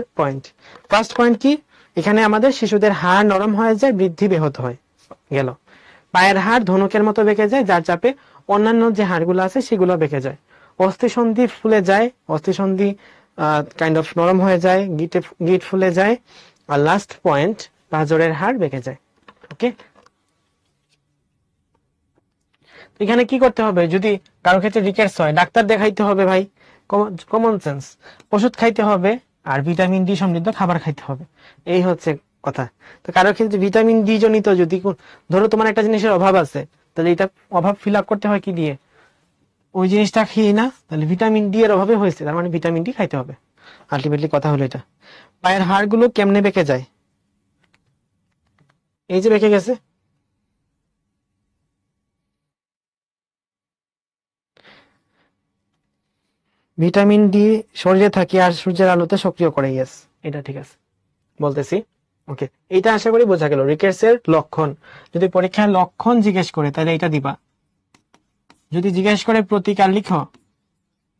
পয়েন্ট কি? এখানে আমাদের শিশুদের হাড় নরম হয়ে যায়, বৃদ্ধি ব্যাহত হয় গেল। পায়ের হাড় ধনুকের মতো বেঁকে যায়, যার চাপে অন্যান্য যে হাড়গুলো আছে সেগুলো বেঁকে যায়। অস্থিসন্ধি ফুলে যায়, অস্থিসন্ধি কাইন্ড অফ নরম হয়ে যায়, গিট ফুলে যায়। আর লাস্ট পয়েন্ট, পাঁজরের হাড় বেঁকে যায়। ওকে। এখানে কি করতে হবে? যদি কারো ক্ষেত্রে রিকেটস হয়, ডাক্তার দেখাইতে হবে ভাই, কমন সেন্স, ওষুধ খাইতে হবে, আর ভিটামিন ডি সমৃদ্ধ খাবার খাইতে হবে। এই হচ্ছে কথা। তো কারো ক্ষেত্রে ভিটামিন ডি জনিত যদি ধরো তোমার একটা জিনিসের অভাব আছে, তাহলে এটা অভাব ফিল আপ করতে হয় কি দিয়ে? ওই জিনিসটা খেয়ে না, তাহলে ভিটামিন ডি এর অভাবে হয়েছে, তার মানে ভিটামিন ডি খাইতে হবে। আলটিমেটলি কথা হলো এটা। পায়ের হাড়গুলো কেমনে বেঁকে যায়? এই যে বেঁকে গেছে, ভিটামিন ডি শরীরে থাকে আর সূর্যের আলোতে সক্রিয় করে। ইয়েস, এটা ঠিক আছে, বলতেছি। ওকে, এটা আশা করি বোঝা গেল রিকেটসের লক্ষণ। যদি পরীক্ষায় লক্ষণ জিজ্ঞেস করে তাহলে এটা দিবা, যদি জিজ্ঞেস করে প্রতিকার লিখো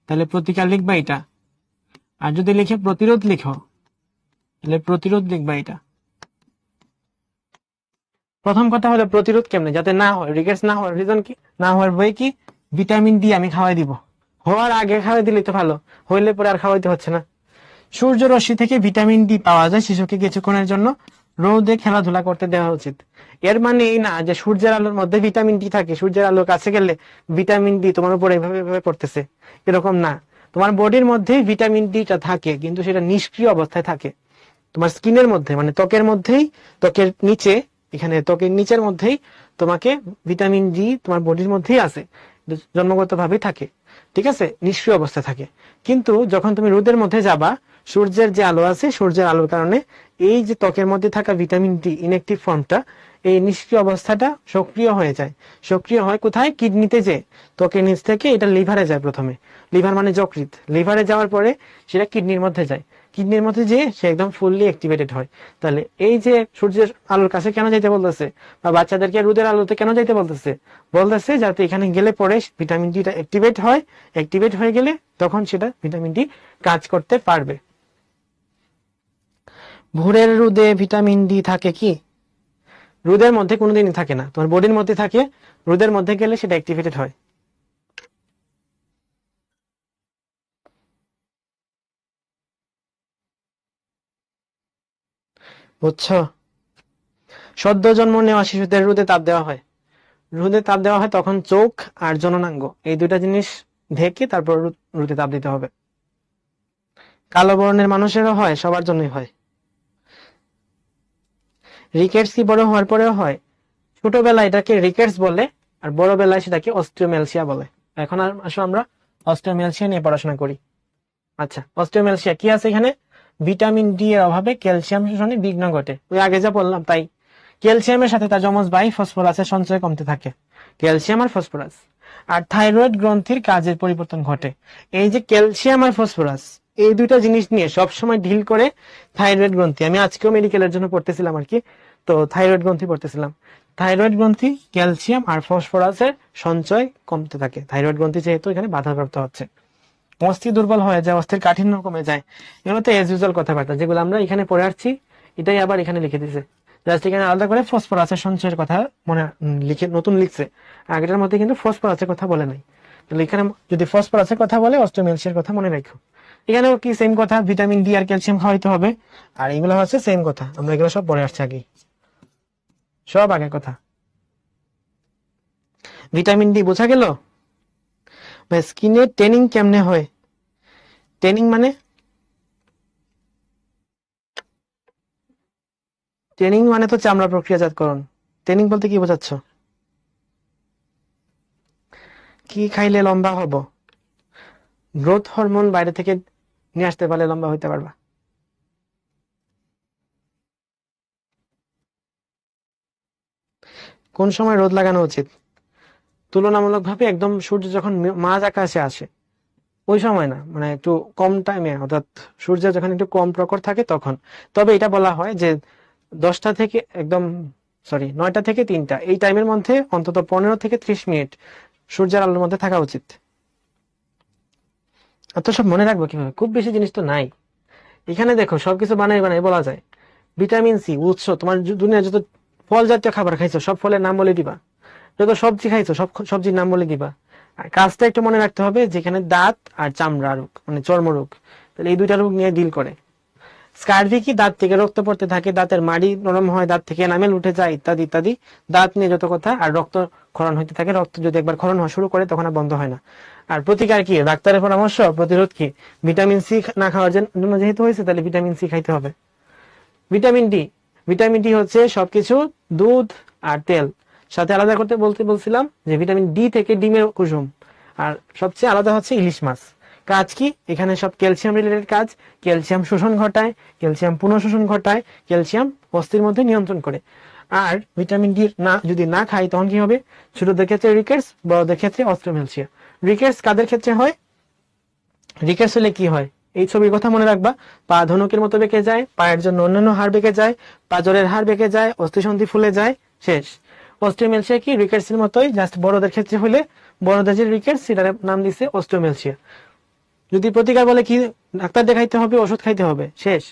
তাহলে প্রতিকার লিখবা এটা, আর যদি লিখে প্রতিরোধ লিখো তাহলে প্রতিরোধ লিখবা এটা। প্রথম কথা হলো প্রতিরোধ কেমনে যাতে না হয়, রিকেটস না হওয়ার রিজন কি, না হওয়ার বই কি, ভিটামিন ডি আমি খাওয়াই দিব। হওয়ার আগে খাওয়াই দিলে তো ভালো, হইলে পরে আর খাওয়াইতে হচ্ছে না। সূর্য রশ্মি থেকে ভিটামিন ডি পাওয়া যায়, শিশুকে কিছুক্ষণের জন্য রোদে খেলাধুলা করতে দেওয়া উচিত। এর মানে এই না যে সূর্যের আলোর মধ্যে ভিটামিন ডি থাকে, সূর্যের আলোর কাছে গেলে ভিটামিন ডি তোমার উপর এইভাবে এভাবে পড়তেছে, এরকম না। তোমার বডির মধ্যেই ভিটামিন ডিটা থাকে, কিন্তু সেটা নিষ্ক্রিয় অবস্থায় থাকে। তোমার স্কিনের মধ্যে, মানে ত্বকের মধ্যেই, ত্বকের নিচে, এখানে ত্বকের নিচের মধ্যেই তোমাকে ভিটামিন ডি তোমার বডির মধ্যেই আছে, জন্মগত ভাবেই থাকে, ঠিক আছে, নিষ্ক্রিয় অবস্থায় থাকে। কিন্তু যখন তুমি রোদের মধ্যে যাবা, সূর্যের যে আলো আছে, সূর্যের আলোর কারণে এই যে ত্বকের মধ্যে থাকা ভিটামিন ডি ইনঅ্যাক্টিভ ফর্মটা, এই নিষ্ক্রিয় অবস্থাটা সক্রিয় হয়ে যায়। সক্রিয় হয় কোথায়? কিডনিতে, যে ত্বকের নিচ থেকে এটা লিভারে যায় প্রথমে। লিভার মানে যকৃৎ, লিভারে যাওয়ার পরে সেটা কিডনির মধ্যে যায়, কিডনির মধ্যে যে সে একদম ফুললি অ্যাক্টিভেটেড হয়। তাহলে এই যে সূর্যের আলোর কাছে কেন যাইতে বলতেছে, বা বাচ্চাদেরকে রোদের আলোতে কেন যাইতে বলতেছে, বলতেছে যাতে এখানে গেলে পরে ভিটামিন ডিটা অ্যাক্টিভেট হয়, অ্যাক্টিভেট হয়ে গেলে তখন সেটা ভিটামিন ডি কাজ করতে পারবে। ভোরের রোদে ভিটামিন ডি থাকে কি? রোদের মধ্যে কোনোদিনই থাকে না, তোমার বডির মধ্যে থাকে, রোদের মধ্যে গেলে সেটা অ্যাক্টিভেটেড হয়। বুঝছো? সদ্য জন্ম নেওয়া শিশুদের রোদে তাপ দেওয়া হয়, রোদে তাপ দেওয়া হয় তখন চোখ আর জননাঙ্গ এই দুইটা জিনিস ঢেকে তারপর রোদে তাপ দিতে হবে। কালো বর্ণের মানুষেরও হয়, সবার জন্যই হয়। রিকেটস কি বড় হওয়ার পরেও হয়? ছোটবেলায় এটাকে রিকেটস বলে, আর বড় বেলায় সেটাকে অস্টিওমেলসিয়া বলে। এখন আর আসো আমরা অস্টিওমেলসিয়া নিয়ে পড়াশোনা করি। আচ্ছা, অস্টিওমেলসিয়া কি আছে এখানে? ভিটামিন ডি এর অভাবে ক্যালসিয়াম শোষণে বিঘ্ন ঘটে, ওই আগে যা বললাম তাই। ক্যালসিয়ামের সাথে তার যমজ ভাই ফসফরাসের সঞ্চয় কমতে থাকে, ক্যালসিয়াম আর ফসফরাস। আর থাইরয়েড গ্রন্থির কাজের পরিবর্তন ঘটে। এই যে ক্যালসিয়াম আর ফসফরাস, এই দুইটা জিনিস নিয়ে সবসময় ডিল করে থাইরয়েড গ্রন্থি। আমি আজকেও মেডিকেলের জন্য পড়তেছিলাম আর কি, তো থাইরয়েড গ্রন্থি পড়তেছিলাম। থাইরয়েড গ্রন্থি ক্যালসিয়াম আর ফসফরাসের সঞ্চয় কমতে থাকে, থাইরয়েড গ্রন্থি যেহেতু এখানে বাধাপ্রাপ্ত হচ্ছে। অস্থি দুর্বল হয়ে যায়, অস্থির কাঠিন্য কমে যায়। এগুলো তো এজ ইউজুয়াল কথাবার্তা, যেগুলো আমরা এখানে পড়ে আসছি এটাই আবার এখানে লিখে দিছে। জাস্ট এখানে আলাদা করে ফসফরাসের সঞ্চয়ের কথা মনে লিখে নতুন লিখছে, আগেটার মধ্যে কিন্তু ফসফরাসের কথা বলে নাই। তাহলে এখানে যদি ফসফরাসের কথা বলে অস্টিওমেলসিয়ার কথা মনে রাখো। এখানেও কি সেম কথা, ভিটামিন ডি আর ক্যালসিয়াম খাওয়াইতে হবে, আর এগুলো হচ্ছে সেম কথা, আমরা এগুলো সব পড়ে আসছি আগে, সব আগের কথা। ভিটামিন ডি বোঝা গেল। স্কিনের ট্যানিং কেমনে হয়? ট্যানিং মানে, ট্রেনিং মানে তো চামড়া প্রক্রিয়াজাতকরণ। ট্রেনিং বলতে কি বোঝাচ্ছ? কি খাইলে লম্বা হব? গ্রোথ হরমোন বাইরে থেকে নিয়ে আসতে পারলে লম্বা হইতে পারবা। কোন সময় রোদ লাগানো উচিত? তুলনামূলকভাবে একদম সূর্য যখন মাঝ আকাশে আসে ওই সময় না, মানে একটু কম টাইমে, অর্থাৎ সূর্য যখন একটু কম প্রখর থাকে তখন। তবে এটা বলা হয় যে 10টা থেকে একদম, সরি 9টা থেকে 3টা, এই টাইমের মধ্যে অন্তত 15 থেকে 30 মিনিট সূর্যের আলোর মধ্যে থাকা উচিত। আর তো সব মনে রাখবো কিভাবে, খুব বেশি জিনিস তো নাই এখানে। দেখো সবকিছু বানাই বানাই বলা যায়। ভিটামিন সি উৎস, তোমার দুনিয়া যত ফল জাতীয় খাবার খাইছো সব ফলের নাম বলে দিবা, যত সবজি খাইছো সব সবজির নাম বলে দিবা। আর কাজটা একটু মনে রাখতে হবে, যেখানে দাঁত আর চামড়া রোগ মানে চর্মরোগ, তাহলে এই দুইটা রোগ নিয়ে ডিল করে। স্কার্ভি কি? দাঁত থেকে রক্ত পড়তে থাকে, দাঁতের মাড়ি নরম হয়, দাঁত থেকে এনামেল উঠে যায়, ইত্যাদি ইত্যাদি। দাঁত নিয়ে যত কথা। আর রক্ত ক্ষরণ হইতে থাকে, রক্ত যদি একবার ক্ষরণ হওয়া শুরু করে তখন আর বন্ধ হয় না। আর প্রতিকার কি? ডাক্তারের পরামর্শ। প্রতিরোধ কি? ভিটামিন সি না খাওয়ার জন্য যেহেতু হয়েছে, তাহলে ভিটামিন সি খাইতে হবে। ভিটামিন ডি, ভিটামিন ডি হচ্ছে সবকিছু দুধ আর তেল, সাথে আলাদা করতে বলছিলাম যে ভিটামিন ডি থেকে ডিমের কুসুম, আর সবচেয়ে আলাদা হচ্ছে ইলিশ মাছ। কাজ কি? এখানে সব ক্যালসিয়াম রিলেটেড কাজ। ক্যালসিয়াম শোষণ ঘটায়, ক্যালসিয়াম পুনঃশোষণ ঘটায়, ক্যালসিয়াম অস্থির মধ্যে নিয়ন্ত্রণ করে। আর ভিটামিন ডি যদি না খাই তখন কি হবে? ছোটদের ক্ষেত্রে রিকেটস, বড়দের ক্ষেত্রে অস্ট্রোমেলসিয়া। রিকেটস কাদের ক্ষেত্রে হয়? রিকেটস হলে কি হয় এই ছবির কথা মনে রাখবা। পা ধনুকের মতো বেঁকে যায়, পায়ের জন্য অন্যান্য হাড় বেঁকে যায়, পাজরের হাড় বেঁকে যায়, অস্থিসন্ধি ফুলে যায়, শেষ। অস্ট্রোমেলসিয়া কি? রিকেটস এর মতোই, জাস্ট বড়দের ক্ষেত্রে হলে বড়দের যে রিকেটস সেটার নাম দিছে অস্ট্রোমেলসিয়া। যদি প্রতিকার বলে কি? ডাক্তার দেখাইতে হবে, ওষুধ খাইতে হবে, শেষ।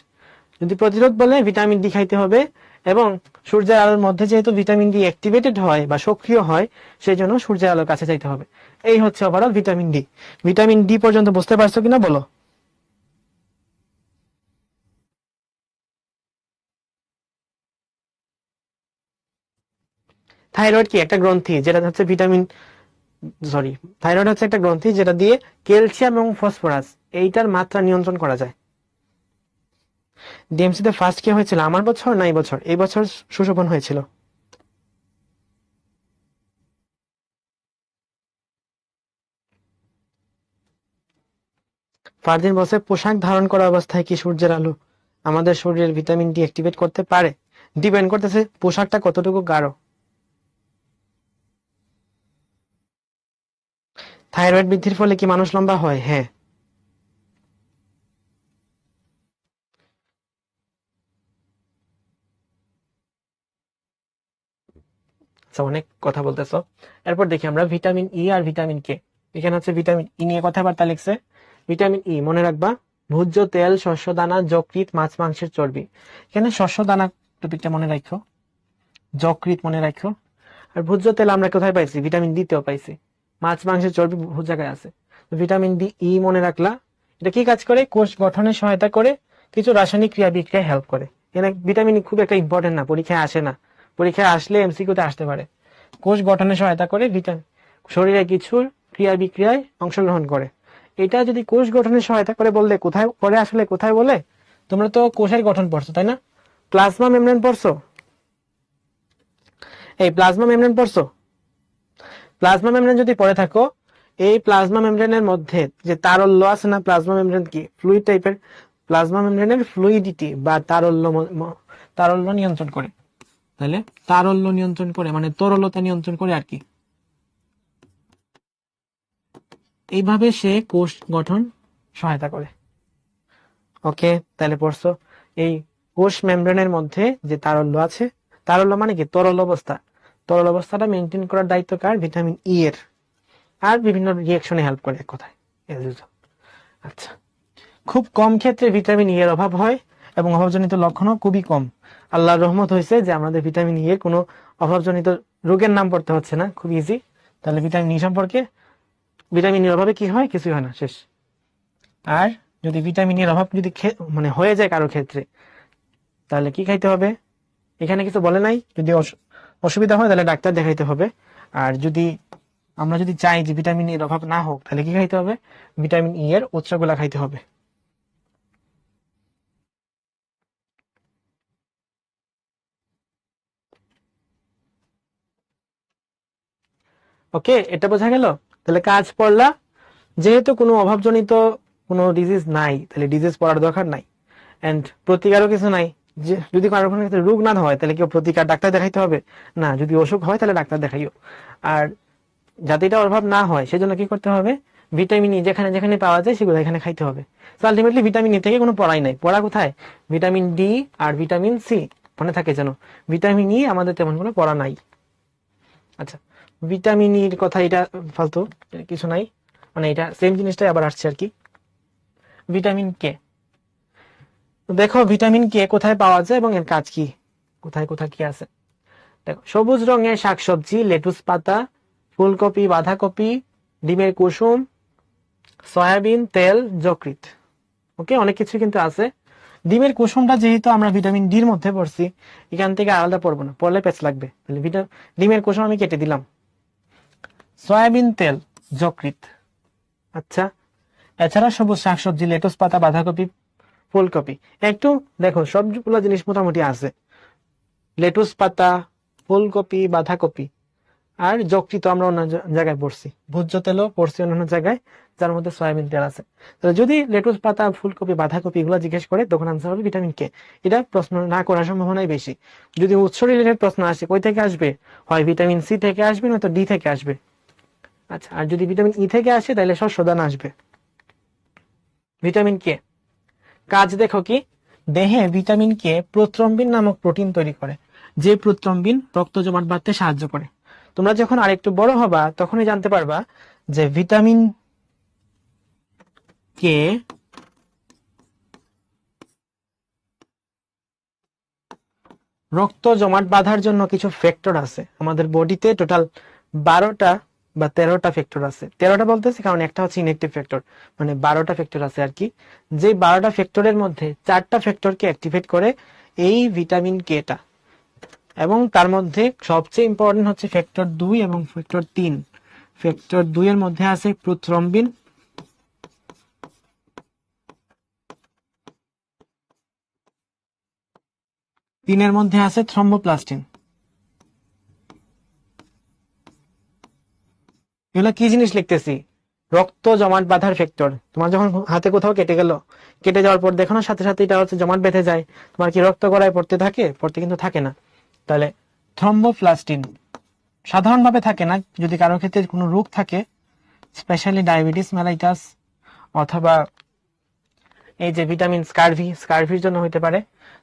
যদি প্রতিরোধ বলে ভিটামিন ডি খাইতে হবে, এবং সূর্যের আলোর মধ্যে যেহেতু ভিটামিন ডি অ্যাক্টিভেটেড হয় বা সক্রিয় হয়, সেই জন্য সূর্যের আলোর কাছে যাইতে হবে। এই হচ্ছে overall vitamin D. Vitamin D পর্যন্ত বুঝতে পারছো কিনা বলো? থাইরয়েড কি? একটা গ্রন্থি যেটা হচ্ছে ভিটামিন, সরি, থাইরয়েড হচ্ছে একটা গ্রন্থি যেটা দিয়ে ক্যালসিয়াম এবং ফসফরাস এইটার মাত্রা নিয়ন্ত্রণ করা যায়। ডিএমসি তে ফার্স্ট কে হয়েছিল? আমার বছর না এই বছর? এই বছর সুশোভন হয়েছিল। ফারদিন বলছে পোশাক ধারণ করা অবস্থায় কি সূর্যের আলো আমাদের শরীরের ভিটামিন ডি অ্যাক্টিভেট করতে পারে? ডিপেন্ড করতেছে পোশাকটা কতটুকু গাঢ়। থাইরয়েড বৃদ্ধির ফলে কি মানুষ লম্বা হয়? হ্যাঁ। আচ্ছা, অনেক কথা বলতেছো। এরপর দেখি আমরা ভিটামিন ই আর ভিটামিন কে। এখানে হচ্ছে ভিটামিন ই নিয়ে কথাবার্তা লিখছে। ভিটামিন ই মনে রাখবা, ভোজ্য তেল, শস্য দানা, যকৃৎ, মাছ মাংসের চর্বি। এখানে শস্য দানা টপিকটা মনে রাখো, যকৃৎ মনে রাখো। আর ভোজ্য তেল আমরা কোথায় পাইছি? ভিটামিন ডি তেও পাইছি। মাছ মাংসের চর্বি বহু জায়গায় আছে। ভিটামিন ডি ই মনে রাখলা। এটা কি কাজ করে? কোষ গঠনে সহায়তা করে, কিছু রাসায়নিক ক্রিয়া বিক্রিয়ায় হেল্প করে। এখানে ভিটামিন খুব একটা ইম্পর্টেন্ট না, পরীক্ষায় আসে না। পরীক্ষায় আসলে এমসিকিউতে আসতে পারে। কোষ গঠনে সহায়তা করে, ভিটামিন শরীরে কিছু ক্রিয়া বিক্রিয়ায় অংশগ্রহণ করে। এটা যদি কোষ গঠনে সহায়তা করে বললে কোথায় করে? আসলে কোথায় বলে? তোমরা তো কোষের গঠন পড়ছো তাই না? প্লাজমা মেমব্রেন পড়ছো? এই প্লাজমা মেমব্রেন পড়ছো? প্লাজমা মেমব্রেন যদি পড়ে থাকো, এই প্লাজমা মেমব্রেনের মধ্যে যে তারল্য আছে না, প্লাজমা মেমব্রেন কি ফ্লুইড টাইপের? প্লাজমা মেমব্রেনের ফ্লুইডিটি বা তারল্য তারল্য নিয়ন্ত্রণ করে। তাহলে তারল্য নিয়ন্ত্রণ করে মানে তরলতা নিয়ন্ত্রণ করে আর কি। এইভাবে সে কোষ গঠন সহায়তা করে। ওকে, তাহলে পড়ছো এই কোষ মেমব্রেনের মধ্যে যে তারল্য আছে, তারল্য মানে কি? তরল অবস্থা। তরল অবস্থাটা মেনটেন করার দায়িত্ব কার? ভিটামিন ই এর। আর বিভিন্ন রিয়াকশনে হেল্প করে এক কথায়। আচ্ছা, খুব কম ক্ষেত্রে ভিটামিন ই এর অভাব হয় এবং অভাবজনিত লক্ষণও খুবই কম। আল্লাহর রহমত হয়েছে যে আমাদের ভিটামিন ই এর কোনো অভাবজনিত রোগের নাম পড়তে হচ্ছে না, খুব ইজি। তাহলে ভিটামিন ই সম্পর্কে, ভিটামিন এর অভাবে কি হয়? কিছুই হয় না, শেষ। আর যদি ভিটামিন এর অভাব যদি মানে হয়ে যায় কারো ক্ষেত্রে, তাহলে কি খাইতে হবে? এখানে কিছু বলে নাই। যদি অসুবিধা হয় তাহলে ডাক্তার দেখাইতে হবে। আর যদি আমরা যদি চাই যে ভিটামিন এর অভাব না হোক, তাহলে কি খাইতে হবে? ভিটামিন ই এর উৎসগুলা খাইতে হবে। ওকে, এটা বোঝা গেল। তাহলে কাজ পড়লা, যেহেতু কোনো অভাবজনিত কোনো ডিজিজ নাই, তাহলে ডিজিজ পড়ার দরকার নাই। এন্ড প্রতিকারও কিছু নাই। যে যদি কারোর কোনো ক্ষেত্রে রোগ না হয় তাহলে কেউ প্রতিকার ডাক্তার দেখাইতে হবে না। যদি অসুখ হয় তাহলে ডাক্তার দেখাইও। আর যাতে এটা অভাব না হয় সেজন্য কি করতে হবে? ভিটামিন ই যেখানে যেখানে পাওয়া যায় সেগুলো এখানে খাইতে হবে। তো আলটিমেটলি ভিটামিন ই থেকে কোনো পড়াই নাই। পড়া কোথায়? ভিটামিন ডি আর ভিটামিন সি। মনে থাকে যেন, ভিটামিন ই আমাদের তেমন কোনো পড়া নাই। আচ্ছা, ভিটামিন ইর কথা এটা ফালতু, কিছু নাই, মানে এটা সেম জিনিসটাই আবার আসছে আর কি। ভিটামিন কে, দেখো ভিটামিন কে কোথায় পাওয়া যায় এবং এর কাজ কি, কোথায় কোথায় কি আছে। দেখো, সবুজ রঙের শাকসবজি, লেটুস পাতা, ফুলকপি, বাঁধাকপি, ডিমের কুসুম, সয়াবিন তেল, যকৃৎ। ওকে, অনেক কিছু কিন্তু আছে। ডিমের কুসুমটা যেহেতু আমরা ভিটামিন ডির মধ্যে পড়ছি, এখান থেকে আলাদা পড়বো না, পড়লে পেঁচ লাগবে। তাহলে ডিমের কুসুম আমি কেটে দিলাম। সয়াবিন তেল, যকৃৎ। আচ্ছা, এছাড়া সবুজ শাকসবজি, লেটুস পাতা, বাঁধাকপি, ফুলকপি। একটু দেখো, সবগুলো জিনিস মোটামুটি আছে। লেটুস পাতা, ফুলকপি, বাঁধাকপি, আর যকৃৎ আমরা অন্য জায়গায় পড়ছি, ভোজ্য তেলও পড়ছি অন্যান্য জায়গায়, যার মধ্যে সয়াবিন তেল আছে। তাহলে যদি লেটুস পাতা, ফুলকপি, বাঁধাকপি এগুলো জিজ্ঞেস করে তখন আনসার হবে ভিটামিন কে। এটা প্রশ্ন না করার সম্ভাবনাই বেশি। যদি উৎস রিলেটেড প্রশ্ন আসে, কই থেকে আসবে? হয় ভিটামিন সি থেকে আসবে, নয়তো ডি থেকে আসবে। আচ্ছা, আর যদি ভিটামিন ই থেকে আসে তাহলে শস্যদানা আসবে। ভিটামিন কে কাজ দেখো কি, দেহে ভিটামিন কে প্রোথ্রম্বিন নামক প্রোটিন তৈরি করে, যে প্রোথ্রম্বিন রক্ত জমাট বাঁধতে সাহায্য করে। তোমরা যখন আরেকটু বড় হবা তখনই জানতে পারবা যে ভিটামিন কে রক্ত জমাট বাঁধার জন্য কিছু ফ্যাক্টর আছে। আমাদের বডিতে টোটাল 12টা বা 13টা ফ্যাক্টর আছে। 13টা বলতেছি কারণ একটা হচ্ছে ইনএক্টিভ ফ্যাক্টর, মানে 12টা ফ্যাক্টর আছে আর কি। যে 12টা ফ্যাক্টরের মধ্যে 4টা ফ্যাক্টরকে অ্যাক্টিভেট করে এই ভিটামিন কেটা, এবং তার মধ্যে সবচেয়ে ইম্পর্টেন্ট হচ্ছে ফ্যাক্টর 2 এবং ফ্যাক্টর 3। ফ্যাক্টর 2 এর মধ্যে আছে প্রোথ্রম্বিন, তিনের মধ্যে আছে থ্রম্বোপ্লাস্টিন। এগুলো কি জিনিস লিখতেছি? রক্ত জমাট বাঁধার ফ্যাক্টর। তোমার যখন হাতে কোথাও কেটে গেল, কেটে যাওয়ার পর দেখো না সাথে সাথে এটা হচ্ছে জমাট বেঁধে যায়, তোমার কি রক্ত গড়ায় পড়তে থাকে? পড়তে কিন্তু থাকে না। তাহলে থ্রম্বোপ্লাস্টিন সাধারণভাবে থাকে না, যদি কারোর ক্ষেত্রে কোনো রোগ থাকে, স্পেশালি ডায়াবেটিস মেলাইটাস, অথবা এই যে ভিটামিন স্কারভির জন্য হইতে পারে।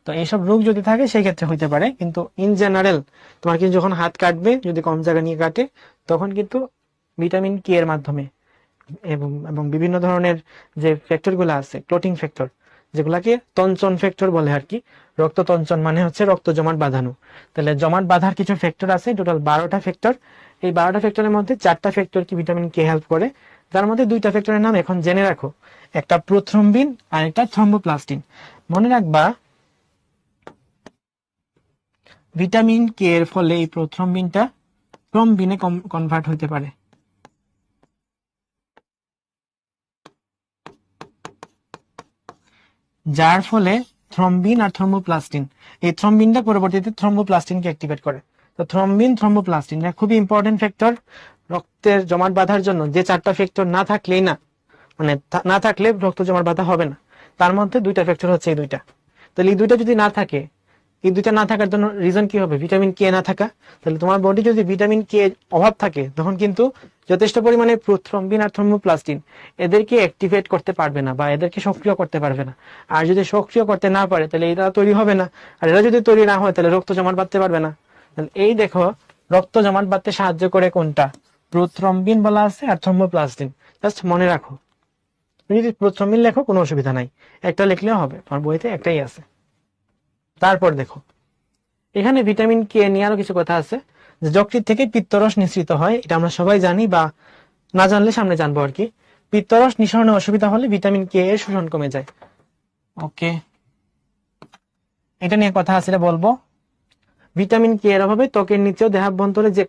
তো এইসব রোগ যদি থাকে সেই ক্ষেত্রে হইতে পারে, কিন্তু ইন জেনারেল তোমার কিন্তু যখন হাত কাটবে, যদি কম জায়গা নিয়ে কাটে, তখন কিন্তু ভিটামিন কে এর মাধ্যমে এবং এবং বিভিন্ন ধরনের যে ফ্যাক্টর গুলো আছে, ক্লোটিং ফ্যাক্টর, যেগুলাকে তঞ্চন ফ্যাক্টর বলে আর কি। রক্ত তঞ্চন মানে হচ্ছে রক্ত জমাট বাঁধানো। তাহলে জমাট বাঁধার কিছু ফ্যাক্টর আছে, টোটাল 12টা ফ্যাক্টর। এই 12টা ফ্যাক্টরের মধ্যে 4টা ফ্যাক্টর কি ভিটামিন কে হেল্প করে, যার মধ্যে 2টা ফ্যাক্টরের নাম এখন জেনে রাখো, একটা প্রোথ্রম্বিন আর একটা থ্রম্বোপ্লাস্টিন। মনে রাখবা ভিটামিন কে এর ফলে এই প্রোথ্রম্বিনটা থ্রম্বিনে কনভার্ট হইতে পারে। যার ফলে থ্রম্বিন আর থ্রম্বোপ্লাস্টিন, এই থ্রম্বিনটা পরবর্তীতে থ্রম্বোপ্লাস্টিনকে অ্যাক্টিভেট করে। তো থ্রম্বিন, থ্রম্বোপ্লাস্টিন খুবই ইম্পর্টেন্ট ফ্যাক্টর রক্তের জমাট বাঁধার জন্য। যে 4টা ফ্যাক্টর না থাকলেই না, মানে না থাকলে রক্ত জমাট বাঁধা হবে না। তার মধ্যে 2টা ফ্যাক্টর হচ্ছে এই 2টা। তাহলে এই 2টা যদি না থাকে, এই 2টা না থাকার জন্য রিজন কি হবে? ভিটামিন কে না থাকা। তাহলে তোমার বডি যদি ভিটামিন কে অভাব থাকে, তখন কিন্তু যথেষ্ট পরিমাণে প্রোথ্রম্বিন আর থ্রম্বোপ্লাস্টিন এদেরকে অ্যাক্টিভেট করতে পারবে না, বা এদেরকে সক্রিয় করতে পারবে না। আর যদি সক্রিয় করতে না পারে তাহলে এরা তৈরি হবে না, আর এরা যদি তৈরি না হয় তাহলে রক্ত জমাট বাঁধতে পারবে না। তাহলে এই দেখো, রক্ত জমাট বাঁধতে সাহায্য করে কোনটা? প্রোথ্রম্বিন বলা আছে আর থ্রম্বোপ্লাস্টিন। জাস্ট মনে রাখো। তুমি যদি প্রোথ্রম্বিন লেখো কোনো অসুবিধা নাই, একটা লিখলেও হবে, আমার বইতে একটাই আছে। তারপর দেখো, এখানে ভিটামিন কে নিয়ে আরো কিছু কথা আছে। যে যকৃৎ থেকে পিত্তরস নিঃসৃত হয়, এটা আমরা সবাই জানি, বা না জানলে সামনে জানবো আর কি। পিত্তরস নিঃসরণে অসুবিধা হলে ভিটামিন কে এর শোষণ কমে যায়। ওকে, এটা নিয়ে কথা আছে, এটা বলবো। ভিটামিন কে এর অভাবে ত্বকের নিচেও দেহাভ্যন্তরে যে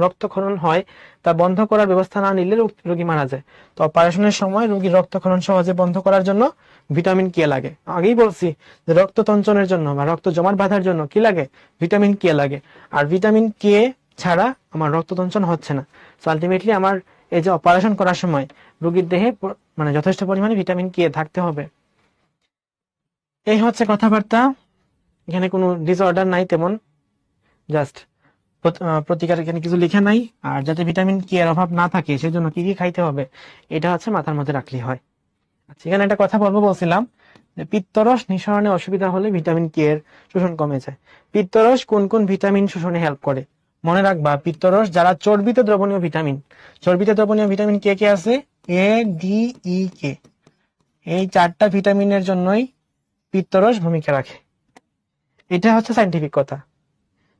রক্তক্ষরণ হয় তা বন্ধ করার ব্যবস্থা না নিলে রোগী মারা যায়। তো অপারেশনের সময় রোগীর রক্তক্ষরণ সহজে বন্ধ করার জন্য ভিটামিন কে লাগে। আগেই বলছি যে রক্ত তঞ্চনের জন্য বা রক্ত জমাট বাঁধার জন্য কি লাগে? ভিটামিন কে লাগে। আর ভিটামিন কে ছাড়া আমার রক্ত তঞ্চন হচ্ছে না। সো আলটিমেটলি আমার এই যে অপারেশন করার সময় রোগীর দেহে মানে যথেষ্ট পরিমাণে ভিটামিন কে থাকতে হবে। এই হচ্ছে কথাবার্তা। এখানে কোনো ডিসঅর্ডার নাই তেমন, জাস্ট প্রতিকার এখানে কিছু লিখে নাই। আর যাতে ভিটামিন কে এর অভাব না থাকে সেজন্য কি কি খাইতে হবে এটা হচ্ছে মাথার মধ্যে রাখলেই হয়। আচ্ছা, এখানে একটা কথা বলবো, বলছিলাম যে পিত্তরস নিঃসরণে অসুবিধা হলে ভিটামিন কে এর শোষণ কমে যায়। পিত্তরস কোন কোন ভিটামিন শোষণে হেল্প করে? মনে রাখবা, পিত্তরস যারা চর্বিতে দ্রবণীয় ভিটামিন, চর্বিতে দ্রবণীয় ভিটামিন কে কে আছে? এ, ডি, ই, কে। এই 4টা ভিটামিনের জন্যই পিত্তরস ভূমিকা রাখে। এটা হচ্ছে সাইন্টিফিক কথা।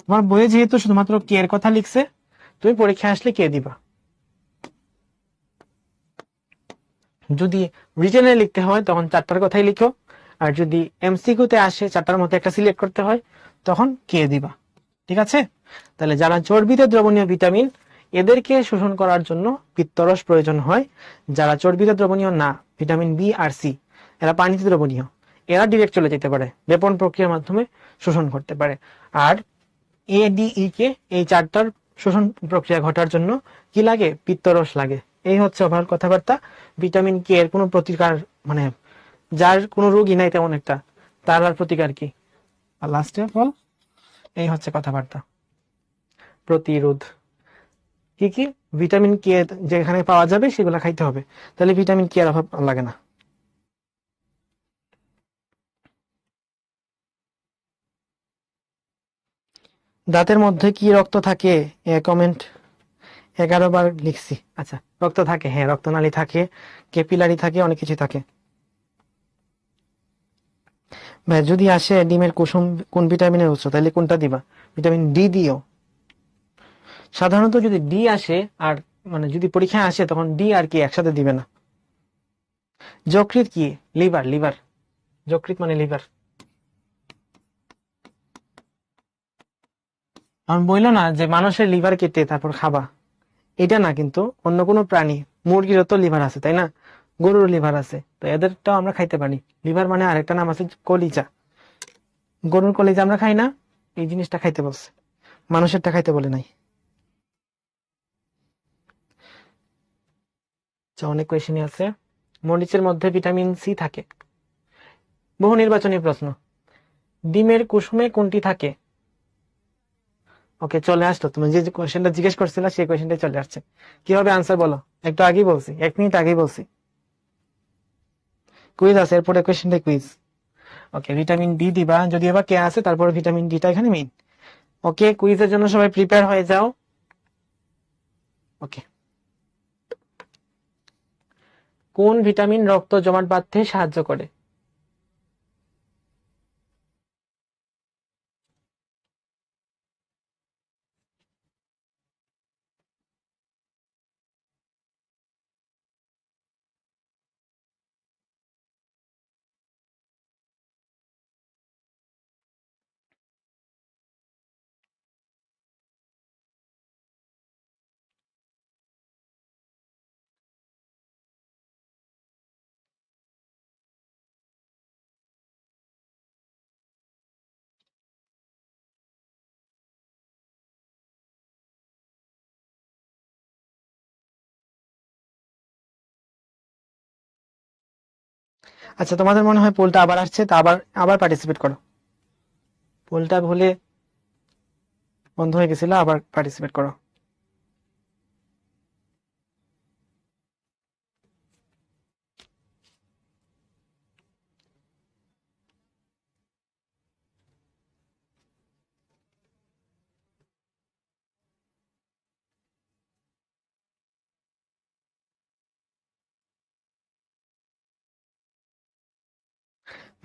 তোমার বইয়ে যেহেতু শুধুমাত্র কে এর কথা লিখছে, তুমি পরীক্ষা আসলে কে দিবা। যদি রিটেনে লিখতে হয় তখন 4টার কথাই লিখো, আর যদি এমসিকিউতে আসে 4টার মধ্যে একটা সিলেক্ট করতে হয় তখন কে দিবা। ঠিক আছে? তাহলে যারা চর্বিতে দ্রবণীয় ভিটামিন, এদেরকে শোষণ করার জন্য পিত্তরস প্রয়োজন হয়। যারা চর্বিতে দ্রবণীয় না, ভিটামিন বি আর সি, এরা পানিতে দ্রবণীয়, এরা ডিরেক্ট চলে যেতে পারে, বেপন প্রক্রিয়ার মাধ্যমে শোষণ করতে পারে। আর এ, ডি, ই, কে এই 4টার শোষণ প্রক্রিয়া ঘটার জন্য কি লাগে? পিত্তরস লাগে। এই হচ্ছে ওভারঅল কথাবার্তা। ভিটামিন কে এর কোনো প্রতিকার, মানে যার কোনো রোগই নাই তেমন একটা, তার আর প্রতিকার কি? আর লাস্টে বল, এই হচ্ছে কথাবার্তা। প্রতিরোধ কি কি? ভিটামিন কে যেখানে পাওয়া যাবে সেগুলো খাইতে হবে, তাহলে ভিটামিন কে এর অভাব লাগে না। দাঁতের মধ্যে কি রক্ত থাকে? কমেন্ট 11 বার লিখছি। আচ্ছা, রক্ত থাকে, হ্যাঁ রক্তনালী থাকে, ক্যাপিলারি থাকে, অনেক কিছু থাকে। ভাই যদি আসে ডিমের কুসুম কোন ভিটামিনের উৎস, তাহলে কোনটা দিবা? ভিটামিন ডি দিও। সাধারণত যদি ডি আসে, আর মানে যদি পরীক্ষায় আসে, তখন ডি আর কি একসাথে দিবে না। যকৃৎ কি? Liver, liver. যকৃৎ মানে লিভার। আমি বললো না যে মানুষের লিভার কেটে তারপর খাবা, এটা না, কিন্তু অন্য কোনো প্রাণী, মুরগিরও তো লিভার আছে তাই না, গরুর লিভার আছে, তো এদেরটাও আমরা খাইতে পারি। লিভার মানে আরেকটা নাম আছে কলিজা। গরুর কলিজা আমরা খাই না, এই জিনিসটা খাইতে বলছে, মানুষেরটা খাইতে বলে নাই। অনেক কোয়েশ্চেনই আছে। মরিচের মধ্যে ভিটামিন সি থাকে। বহু নির্বাচনী প্রশ্ন। ডিমের কুসুমে কোনটি থাকে? ওকে, চলে আসলো, তুমি যে কোয়েশ্চেনটা জিজ্ঞেস করছিলে সেই কোয়েশ্চেনটাই চলে আসছে। কিভাবে আনসার বলো? একটু আগেই বলছি, 1 মিনিট আগেই বলছি। কুইজ আছে, এরপরে কোয়েশ্চেনটা কুইজ। ওকে, ভিটামিন ডি দিবা, যদি এবার কে আছে তারপর ভিটামিন ডিটা এখানে মেইন। ওকে, কুইজের জন্য সবাই প্রিপেয়ার হয়ে যাও। ওকে, কোন ভিটামিন রক্ত জমাট বাঁধতে সাহায্য করে? আচ্ছা, তোমাদের মনে হয় পোলটা আবার আসছে, তা আবার আবার পার্টিসিপেট করো। পোলটা ভুলে বন্ধ হয়ে গেছিল, আবার পার্টিসিপেট করো।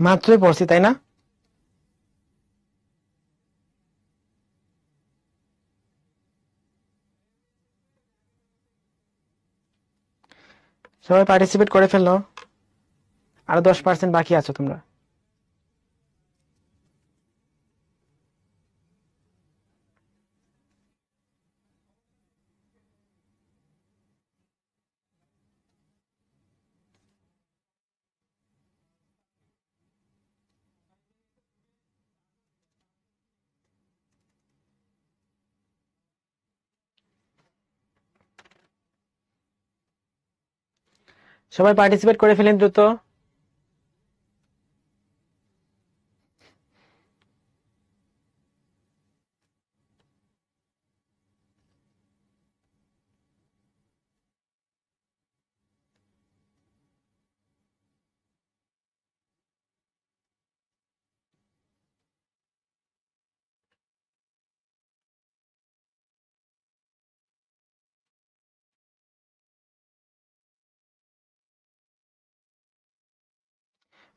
মাত্রই পড়ছি তাই না? সবাই পার্টিসিপেট করে ফেললো, আরো 10% বাকি আছো তোমরা। সবাই পার্টিসিপেট করে ফেলেন দ্রুত।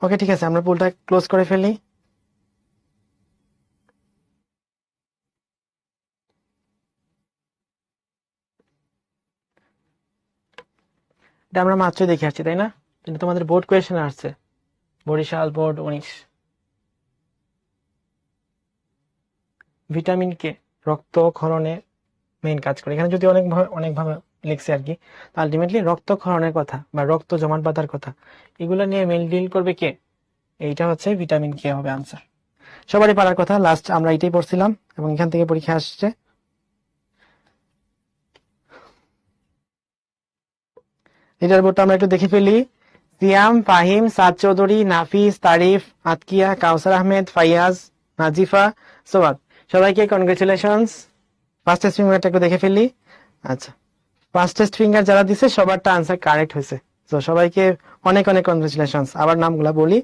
ওকে, ঠিক আছে, আমরা পোলটা ক্লোজ করে ফেলি। এটা আমরা মাত্রই দেখে আসছি তাই না? কিন্তু তোমাদের বোর্ড কোয়েশ্চেন আসছে, বরিশাল বোর্ড 19। ভিটামিন কে রক্তক্ষরণে মেইন কাজ করে। এখানে যদি অনেকভাবে লিখছে আর কি, আলটিমেটলি রক্তক্ষরণের কথা বা রক্ত জমাট বাঁধার কথা, এগুলো নিয়ে মেইন ডিল করবে কে? এইটা হচ্ছে ভিটামিন কে হবে আনসার। সবারই পারার কথা, লাস্ট আমরা এটাই পড়ছিলাম এবং এখান থেকে পরীক্ষা আসছে। এটার বোর্ডটা আমরা একটু দেখে ফেলি। সিয়াম, ফাহিম, সাদ চৌধুরী, নাফিস, তারিফ, আতকিয়া, কাউসার আহমেদ, ফাইয়াজ, নাজিফা, সোয়াদ, সবাইকে কনগ্রেচুলেশনস। ফার্স্টেস্ট ফিঙ্গারটা একটু দেখে ফেলি। আচ্ছা, ফার্স্টেস্ট ফিঙ্গার যারা দিছে সবারটা আনসার কারেক্ট হয়েছে। তো সবাইকে অনেক অনেক কনগ্রেচুলেশনস। আবার নামগুলা বলি: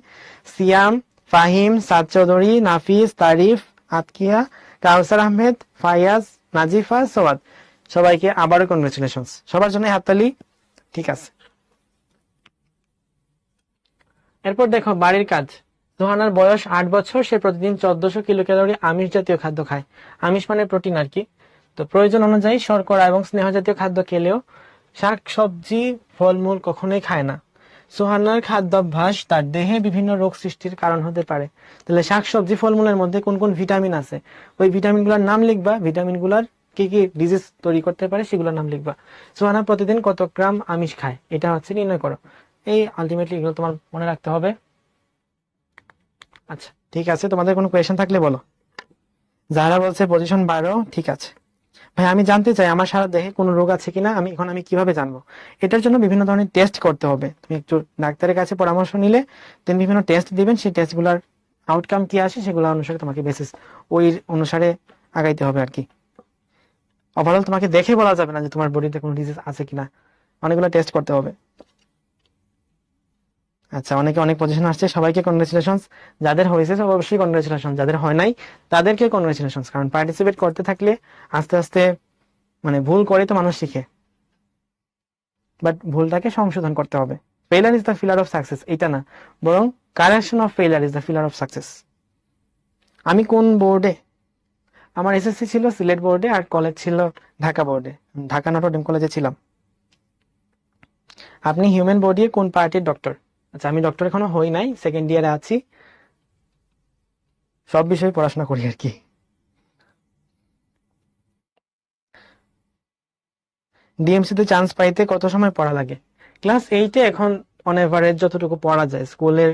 সিয়াম, ফাহিম, সাদ চৌধুরী, নাফিস, তারিফ, আতকিয়া, কাউসার আহমেদ, ফাইয়াজ, নাজিফা, সোয়াদ, সবাইকে আবারও কনগ্রেচুলেশনস। সবার জন্য হাততালি। ঠিক আছে, এরপর দেখো বাড়ির কাজ। সোহানার বয়স 8 বছর, সে প্রতিদিন 1400 কিলো ক্যালোরি আমিষ জাতীয় খাদ্য খায়। আমিষ মানে প্রোটিন আর কি। তো প্রয়োজন অনুযায়ী শর্করা এবং স্নেহ জাতীয় খাদ্য খেলেও শাক সবজি ফলমূল কখনোই খায় না। সোহানার খাদ্যাভ্যাস তার দেহে বিভিন্ন রোগ সৃষ্টির কারণ হতে পারে। তাহলে শাক সবজি ফলমূলের মধ্যে কোন কোন ভিটামিন আছে, ওই ভিটামিনগুলোর নাম লিখবা। ভিটামিনগুলোর কি কি ডিজিজ তৈরি করতে পারে সেগুলোর নাম লিখবা। সোহানা প্রতিদিন কত গ্রাম আমিষ খায়, এটা হচ্ছে নির্ণয় করো। এই আলটিমেটলি এগুলো তোমার মনে রাখতে হবে। আচ্ছা ঠিক আছে, তোমাদের কোনো কোয়েশ্চেন থাকলে বলো। যারা বলছে পজিশন 12, ঠিক আছে। ভাই আমি জানতে চাই আমার সারা দেহে কোনো রোগ আছে কিনা, আমি কিভাবে জানবো? এটার জন্য বিভিন্ন ধরনের টেস্ট করতে হবে। তুমি একটু ডাক্তারের কাছে পরামর্শ নিলে তিনি বিভিন্ন টেস্ট দিবেন, সেই টেস্টগুলোর আউটকাম কি আসে সেগুলো অনুসারে তোমাকে বেসিস ওই অনুসারে আগাইতে হবে আর কি। ওভারঅল তোমাকে দেখে বলা যাবে না যে তোমার বডিতে কোনো ডিজিজ আছে কিনা, অনেকগুলো টেস্ট করতে হবে। আচ্ছা, অনেকে অনেক পজিশন আসছে, সবাইকে কনগ্রেচুলেশন। যাদের হয়েছে অবশ্যই কনগ্রেচুলেশন, যাদের হয় নাই তাদেরকে কনগ্রেচুলেশন। কারণ পার্টিসিপেট করতে থাকলে আস্তে আস্তে মানে ভুল করে তো মানুষ শিখে, বাট ভুলটাকে সংশোধন করতে হবে। Failure is the filler of success, এটা না, বরং correction of failure is the filler of success. আমি কোন বোর্ডে? আমার এসএসসি ছিল সিলেট বোর্ডে, আর কলেজ ছিল ঢাকা বোর্ডে, ঢাকা নটরডেম কলেজে ছিলাম। আপনি হিউম্যান বডি কোন পার্টির ডক্টর? আচ্ছা, আমি ডক্টর এখনো হই নাই, সেকেন্ড ইয়ারে আছি, সব বিষয়ে পড়াশোনা করি আর কি। ডিএমসি তে চান্স পাইতে কত সময় পড়া লাগে? ক্লাস 8-এ এখন অন এভারেজ যতটুকু পড়া যায়, স্কুলের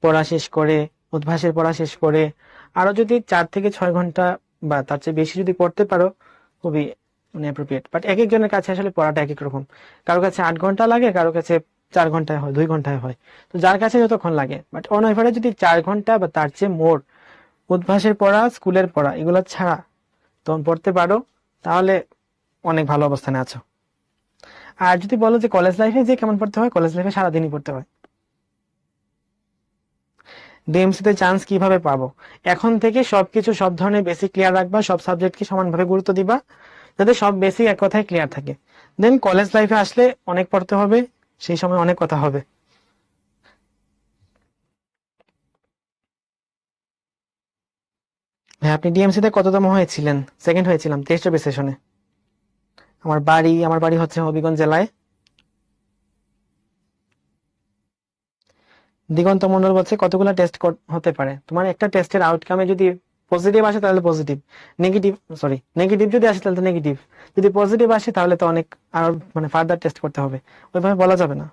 পড়া শেষ করে, উদ্ভাসের পড়া শেষ করে, আরো যদি 4 থেকে 6 ঘন্টা বা তার চেয়ে বেশি যদি পড়তে পারো, খুবই মানে অ্যাপ্রোপ্রিয়েট। বাট এক একজনের কাছে আসলে পড়াটা এক এক রকম। কারো কাছে 8 ঘন্টা লাগে, কারো কাছে 4 ঘন্টায় হয়, 2 ঘন্টায় হয়। তো যার কাছে যতক্ষণ লাগে, বাট অন এভারেজ যদি 4 ঘন্টা বা তার চেয়ে মোর উদ্ভাসের পড়া, স্কুলের পড়া এগুলো ছাড়া তখন পড়তে পারো, তাহলে অনেক ভালো অবস্থানে আছো। আর যদি বলো যে কলেজ লাইফে যে কেমন পড়তে হয়, কলেজ লাইফে সারাদিনই পড়তে হয়। ডিএমসি তে চান্স কিভাবে পাবো? এখন থেকে সবকিছু সব ধরনের বেসিক ক্লিয়ার রাখবা, সব সাবজেক্টকে সমানভাবে গুরুত্ব দিবা, যাতে সব বেসিক এক কথায় ক্লিয়ার থাকে। দেন কলেজ লাইফে আসলে অনেক পড়তে হবে, সেই সময় অনেক কথা হবে। হ্যাঁ, আপনি ডিএমসি তে কততম হয়েছিলেন? সেকেন্ড হয়েছিলাম 23 সেশনে। আমার বাড়ি হচ্ছে হবিগঞ্জ জেলায়। দিগন্ত মন্ডল বলছে কতগুলো টেস্ট হতে পারে? তোমার একটা টেস্টের আউটকামে যদি পজিটিভ আসে তাহলে পজিটিভ, নেগেটিভ সরি নেগেটিভ যদি আসে তাহলে তো নেগেটিভ, যদি পজিটিভ আসে তাহলে তো অনেক আরো মানে ফার্দার টেস্ট করতে হবে, ওইভাবে বলা যাবে না।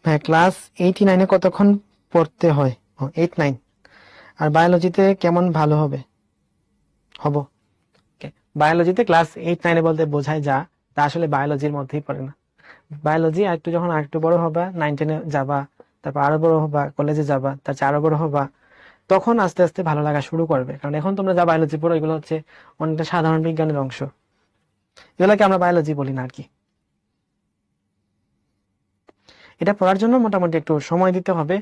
হ্যাঁ, ক্লাস 8-9-এ কতক্ষণ পড়তে হয়? 8-9। আর বায়োলজিতে কেমন ভালো হব? বায়োলজিতে ক্লাস 8-9-এ বলতে বোঝায় যা, তা আসলে বায়োলজির মধ্যেই পড়ে না। বায়োলজি একটু যখন আরেকটু বড় হবা, 9-10-এ যাবা, তারপর আরো বড় হবা, কলেজে যাবা, তার চেয়ে আরো বড় হবা, তখন আস্তে আস্তে ভালো লাগা শুরু করবে। কারণ এখন তোমরা যা বায়োলজি পড়ো এগুলো হচ্ছে অনেকটা সাধারণ বিজ্ঞানের অংশ, এগুলোকে আমরা বায়োলজি বলি না আর কি। এটা পড়ার জন্য মোটামুটি একটু সময় দিতে হবে।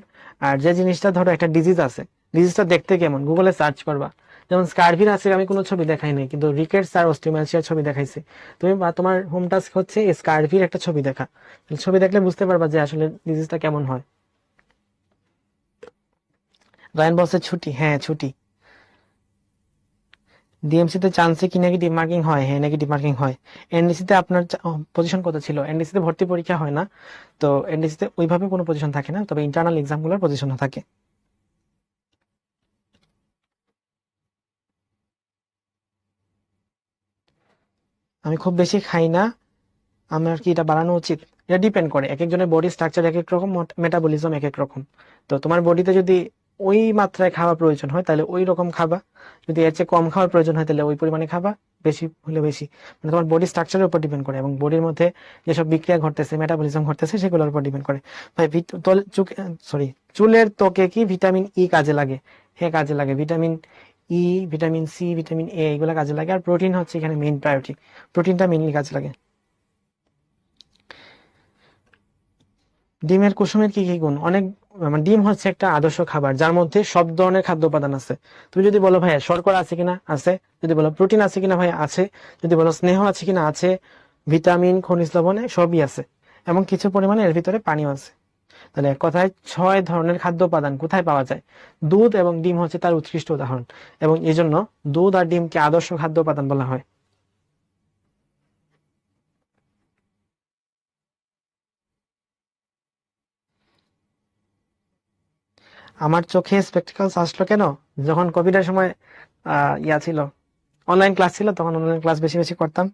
আর যে জিনিসটা ধরো একটা ডিজিজ আছে, ডিজিজটা দেখতে কেমন গুগলে সার্চ করবা। যেমন স্কারভির আছে, আমি কোনো ছবি দেখাই নাই, কিন্তু রিকেটস আর অস্টিওম্যালসিয়ার ছবি দেখাইছে। তুমি বা তোমার হোম টাস্ক হচ্ছে স্কারভির একটা ছবি দেখা, ছবি দেখলে বুঝতে পারবা যে আসলে ডিজিজটা কেমন হয়। রায়ন বলছে ছুটি, হ্যাঁ ছুটি। ডিএমসি তে চান্সে কি নেগেটিভ মার্কিং হয়? হ্যাঁ, নেগেটিভ মার্কিং হয়। এনডিসি তে আপনার পজিশন কত ছিল? এনডিসি তে ভর্তি পরীক্ষা হয় না, তো এনডিসি তে ওইভাবে কোনো পজিশন থাকে না, তবে ইন্টারনাল এক্সাম গুলোর পজিশন থাকে। আমি খুব বেশি খাই না, আমার কি এটা বাড়ানো উচিত? এটা ডিপেন্ড করে, এক একজনের বডি স্ট্রাকচার এক এক রকম, মেটাবলিজম এক এক রকম। তো তোমার বডিতে যদি ওই মাত্রায় খাওয়া প্রয়োজন হয় তাহলে ওই রকম খাবা, যদি এর চেয়ে কম খাওয়ার প্রয়োজন হয় তাহলে ওই পরিমাণে খাবা, বেশি হলে বেশি। মানে তোমার বডি স্ট্রাকচারের উপর ডিপেন্ড করে এবং বডির মধ্যে যেসব বিক্রিয়া ঘটতেছে, মেটাবলিজম ঘটতেছে, সেগুলোর উপর ডিপেন্ড করে। ভাই সরি, চুলের ত্বকে কি ভিটামিন ই কাজে লাগে? হ্যাঁ কাজে লাগে। Vitamin E, vitamin C, vitamin A এগুলো কাজে লাগে। আর প্রোটিন হচ্ছে এখানে মেইন প্রায়োরিটি, প্রোটিনটা মেইনলি কাজে লাগে। ডিমের কুসুমের কি কি গুণ? অনেক, মানে ডিম হচ্ছে একটা আদর্শ খাবার যার মধ্যে সব ধরনের খাদ্য উপাদান আছে। তুমি যদি বলো ভাইয়া শর্করা আছে কিনা, আছে। যদি বলো প্রোটিন আছে কিনা, ভাইয়া আছে। যদি বলো স্নেহ আছে কিনা, আছে। ভিটামিন, খনিজ লবণে সবই আছে, এবং কিছু পরিমাণে এর ভিতরে পানিও আছে। তাহলে এক কথায় 6 ধরনের খাদ্য উপাদান কোথায় পাওয়া যায়? দুধ এবং ডিম হচ্ছে তার উৎকৃষ্ট উদাহরণ, এবং এই জন্য দুধ আর ডিমকে আদর্শ খাদ্য উপাদান বলা হয়। আমার চোখে স্পেকটিকলস আসলো কেন? যখন কোভিড এর সময় ইয়া ছিল, অনলাইন ক্লাস ছিল, তখন অনলাইন ক্লাস বেশি বেশি করতাম,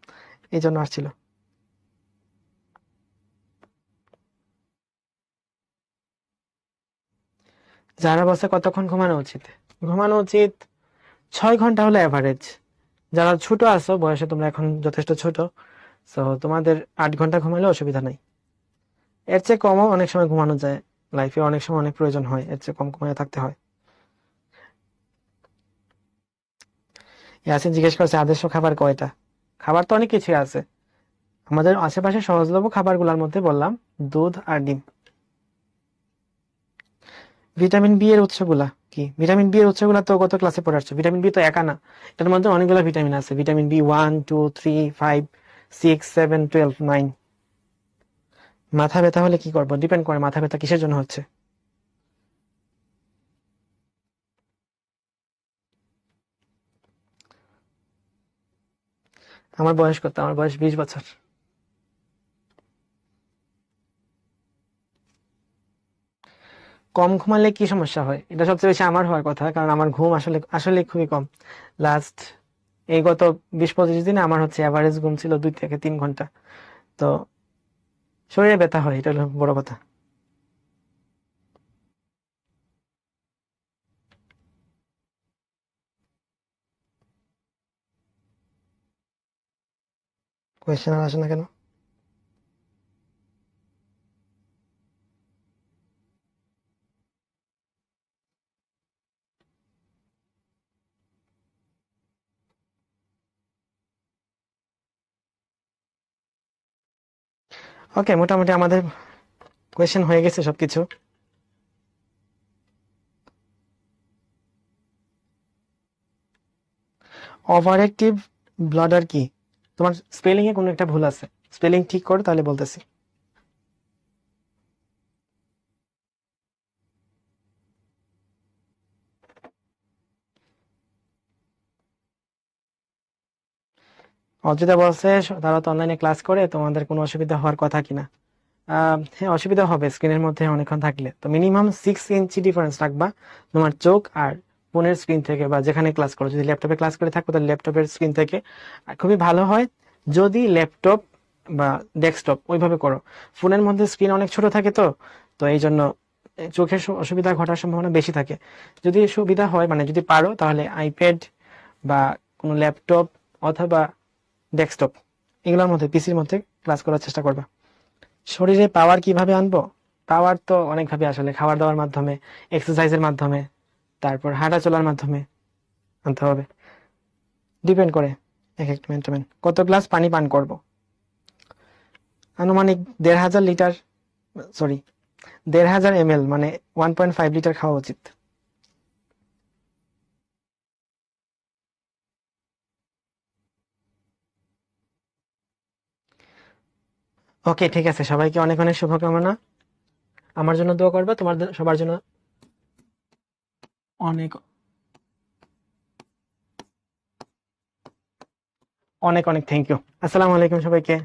এই জন্য আসছিল। যারা বলছে কতক্ষণ ঘুমানো উচিত, ঘুমানো উচিত 6 ঘন্টা হলো অ্যাভারেজ। যারা ছোট আছো বয়সে, তোমরা এখন যথেষ্ট ছোট, তো তোমাদের 8 ঘন্টা ঘুমালে অসুবিধা নাই। এর চেয়ে কমও অনেক সময় ঘুমানো যায়, লাইফে অনেক সময় অনেক প্রয়োজন হয়, এর চেয়ে কম ঘুমিয়ে থাকতে হয়। ইয়াসিন জিজ্ঞেস করছে আদর্শ খাবার কয়টা? খাবার তো অনেক কিছুই আছে, আমাদের আশেপাশে সহজলভ্য খাবারগুলোর মধ্যে বললাম দুধ আর ডিম। ভিটামিন বি এর উৎসগুলা কি? ভিটামিন বি এর উৎসগুলা তো গত ক্লাসে পড়ে আসছো। ভিটামিন বি তো একা না, এটার মধ্যে অনেকগুলো ভিটামিন আছে। Vitamin B 1, 2, 3, 5, 6, 7, 12, 9। মাথা ব্যথা হলে কি করবো? ডিপেন্ড করে মাথা ব্যথা কিসের জন্য হচ্ছে। আমার বয়স কত? আমার বয়স 20 বছর। কম ঘুমালে কি সমস্যা হয়? এটা সবচেয়ে বেশি আমার হওয়ার কথা, কারণ আমার ঘুম আসলে আসলে খুবই কম। লাস্ট এই গত 20-25 দিনে আমার হচ্ছে অ্যাভারেজ ঘুম ছিল 2 থেকে 3 ঘন্টা। তো শরীরে ব্যথা হয়, এটা হলো বড় কথা। কোয়েশ্চেন আর আসে না কেন? ওকে, মোটামুটি আমাদের কোয়েশ্চেন হয়ে গেছে সবকিছু। ওভারঅ্যাক্টিভ ব্লাডার কি? তোমার স্পেলিং এ কোনো একটা ভুল আছে, স্পেলিং ঠিক করো তাহলে বলতেছি। অর্জিতা বলছে তারা তো অনলাইনে ক্লাস করে, তোমাদের কোনো অসুবিধা হওয়ার কথা কিনা। হ্যাঁ, অসুবিধা হবে স্ক্রিনের মধ্যে অনেকক্ষণ থাকলে। তো মিনিমাম 6 ইঞ্চি ডিফারেন্স রাখবা তোমার চোখ আর ফোনের স্ক্রিন থেকে, বা যেখানে ক্লাস করো। যদি ল্যাপটপে ক্লাস করে থাকো তাহলে ল্যাপটপের স্ক্রিন থেকে। আর খুবই ভালো হয় যদি ল্যাপটপ বা ডেস্কটপ ওইভাবে করো। ফোনের মধ্যে স্ক্রিন অনেক ছোট থাকে, তো তো এই জন্য চোখের অসুবিধা ঘটার সম্ভাবনা বেশি থাকে। যদি সুবিধা হয়, মানে যদি পারো, তাহলে আইপ্যাড বা কোনো ল্যাপটপ অথবা ডেস্কটপ এগুলোর মধ্যে, পিসির মধ্যে ক্লাস করার চেষ্টা করবা। শরীরে পাওয়ার কিভাবে আনবো? পাওয়ার তো অনেক ভাবে, আসলে খাবার দাবার মাধ্যমে, এক্সারসাইজের মাধ্যমে, তারপর হাঁটা চলার মাধ্যমে আনতে হবে। ডিপেন্ড করে এক একটা মেন্টেন। কত গ্লাস পানি পান করব? আনুমানিক 1,500 লিটার, সরি 1,500 ml, মানে 1.5 লিটার খাওয়া উচিত। ওকে, ঠিক আছে, সবাইকে অনেক অনেক শুভকামনা। আমার জন্য দোয়া করবা, তোমাদের সবার জন্য অনেক অনেক অনেক থ্যাংক ইউ। আসসালামু আলাইকুম সবাইকে।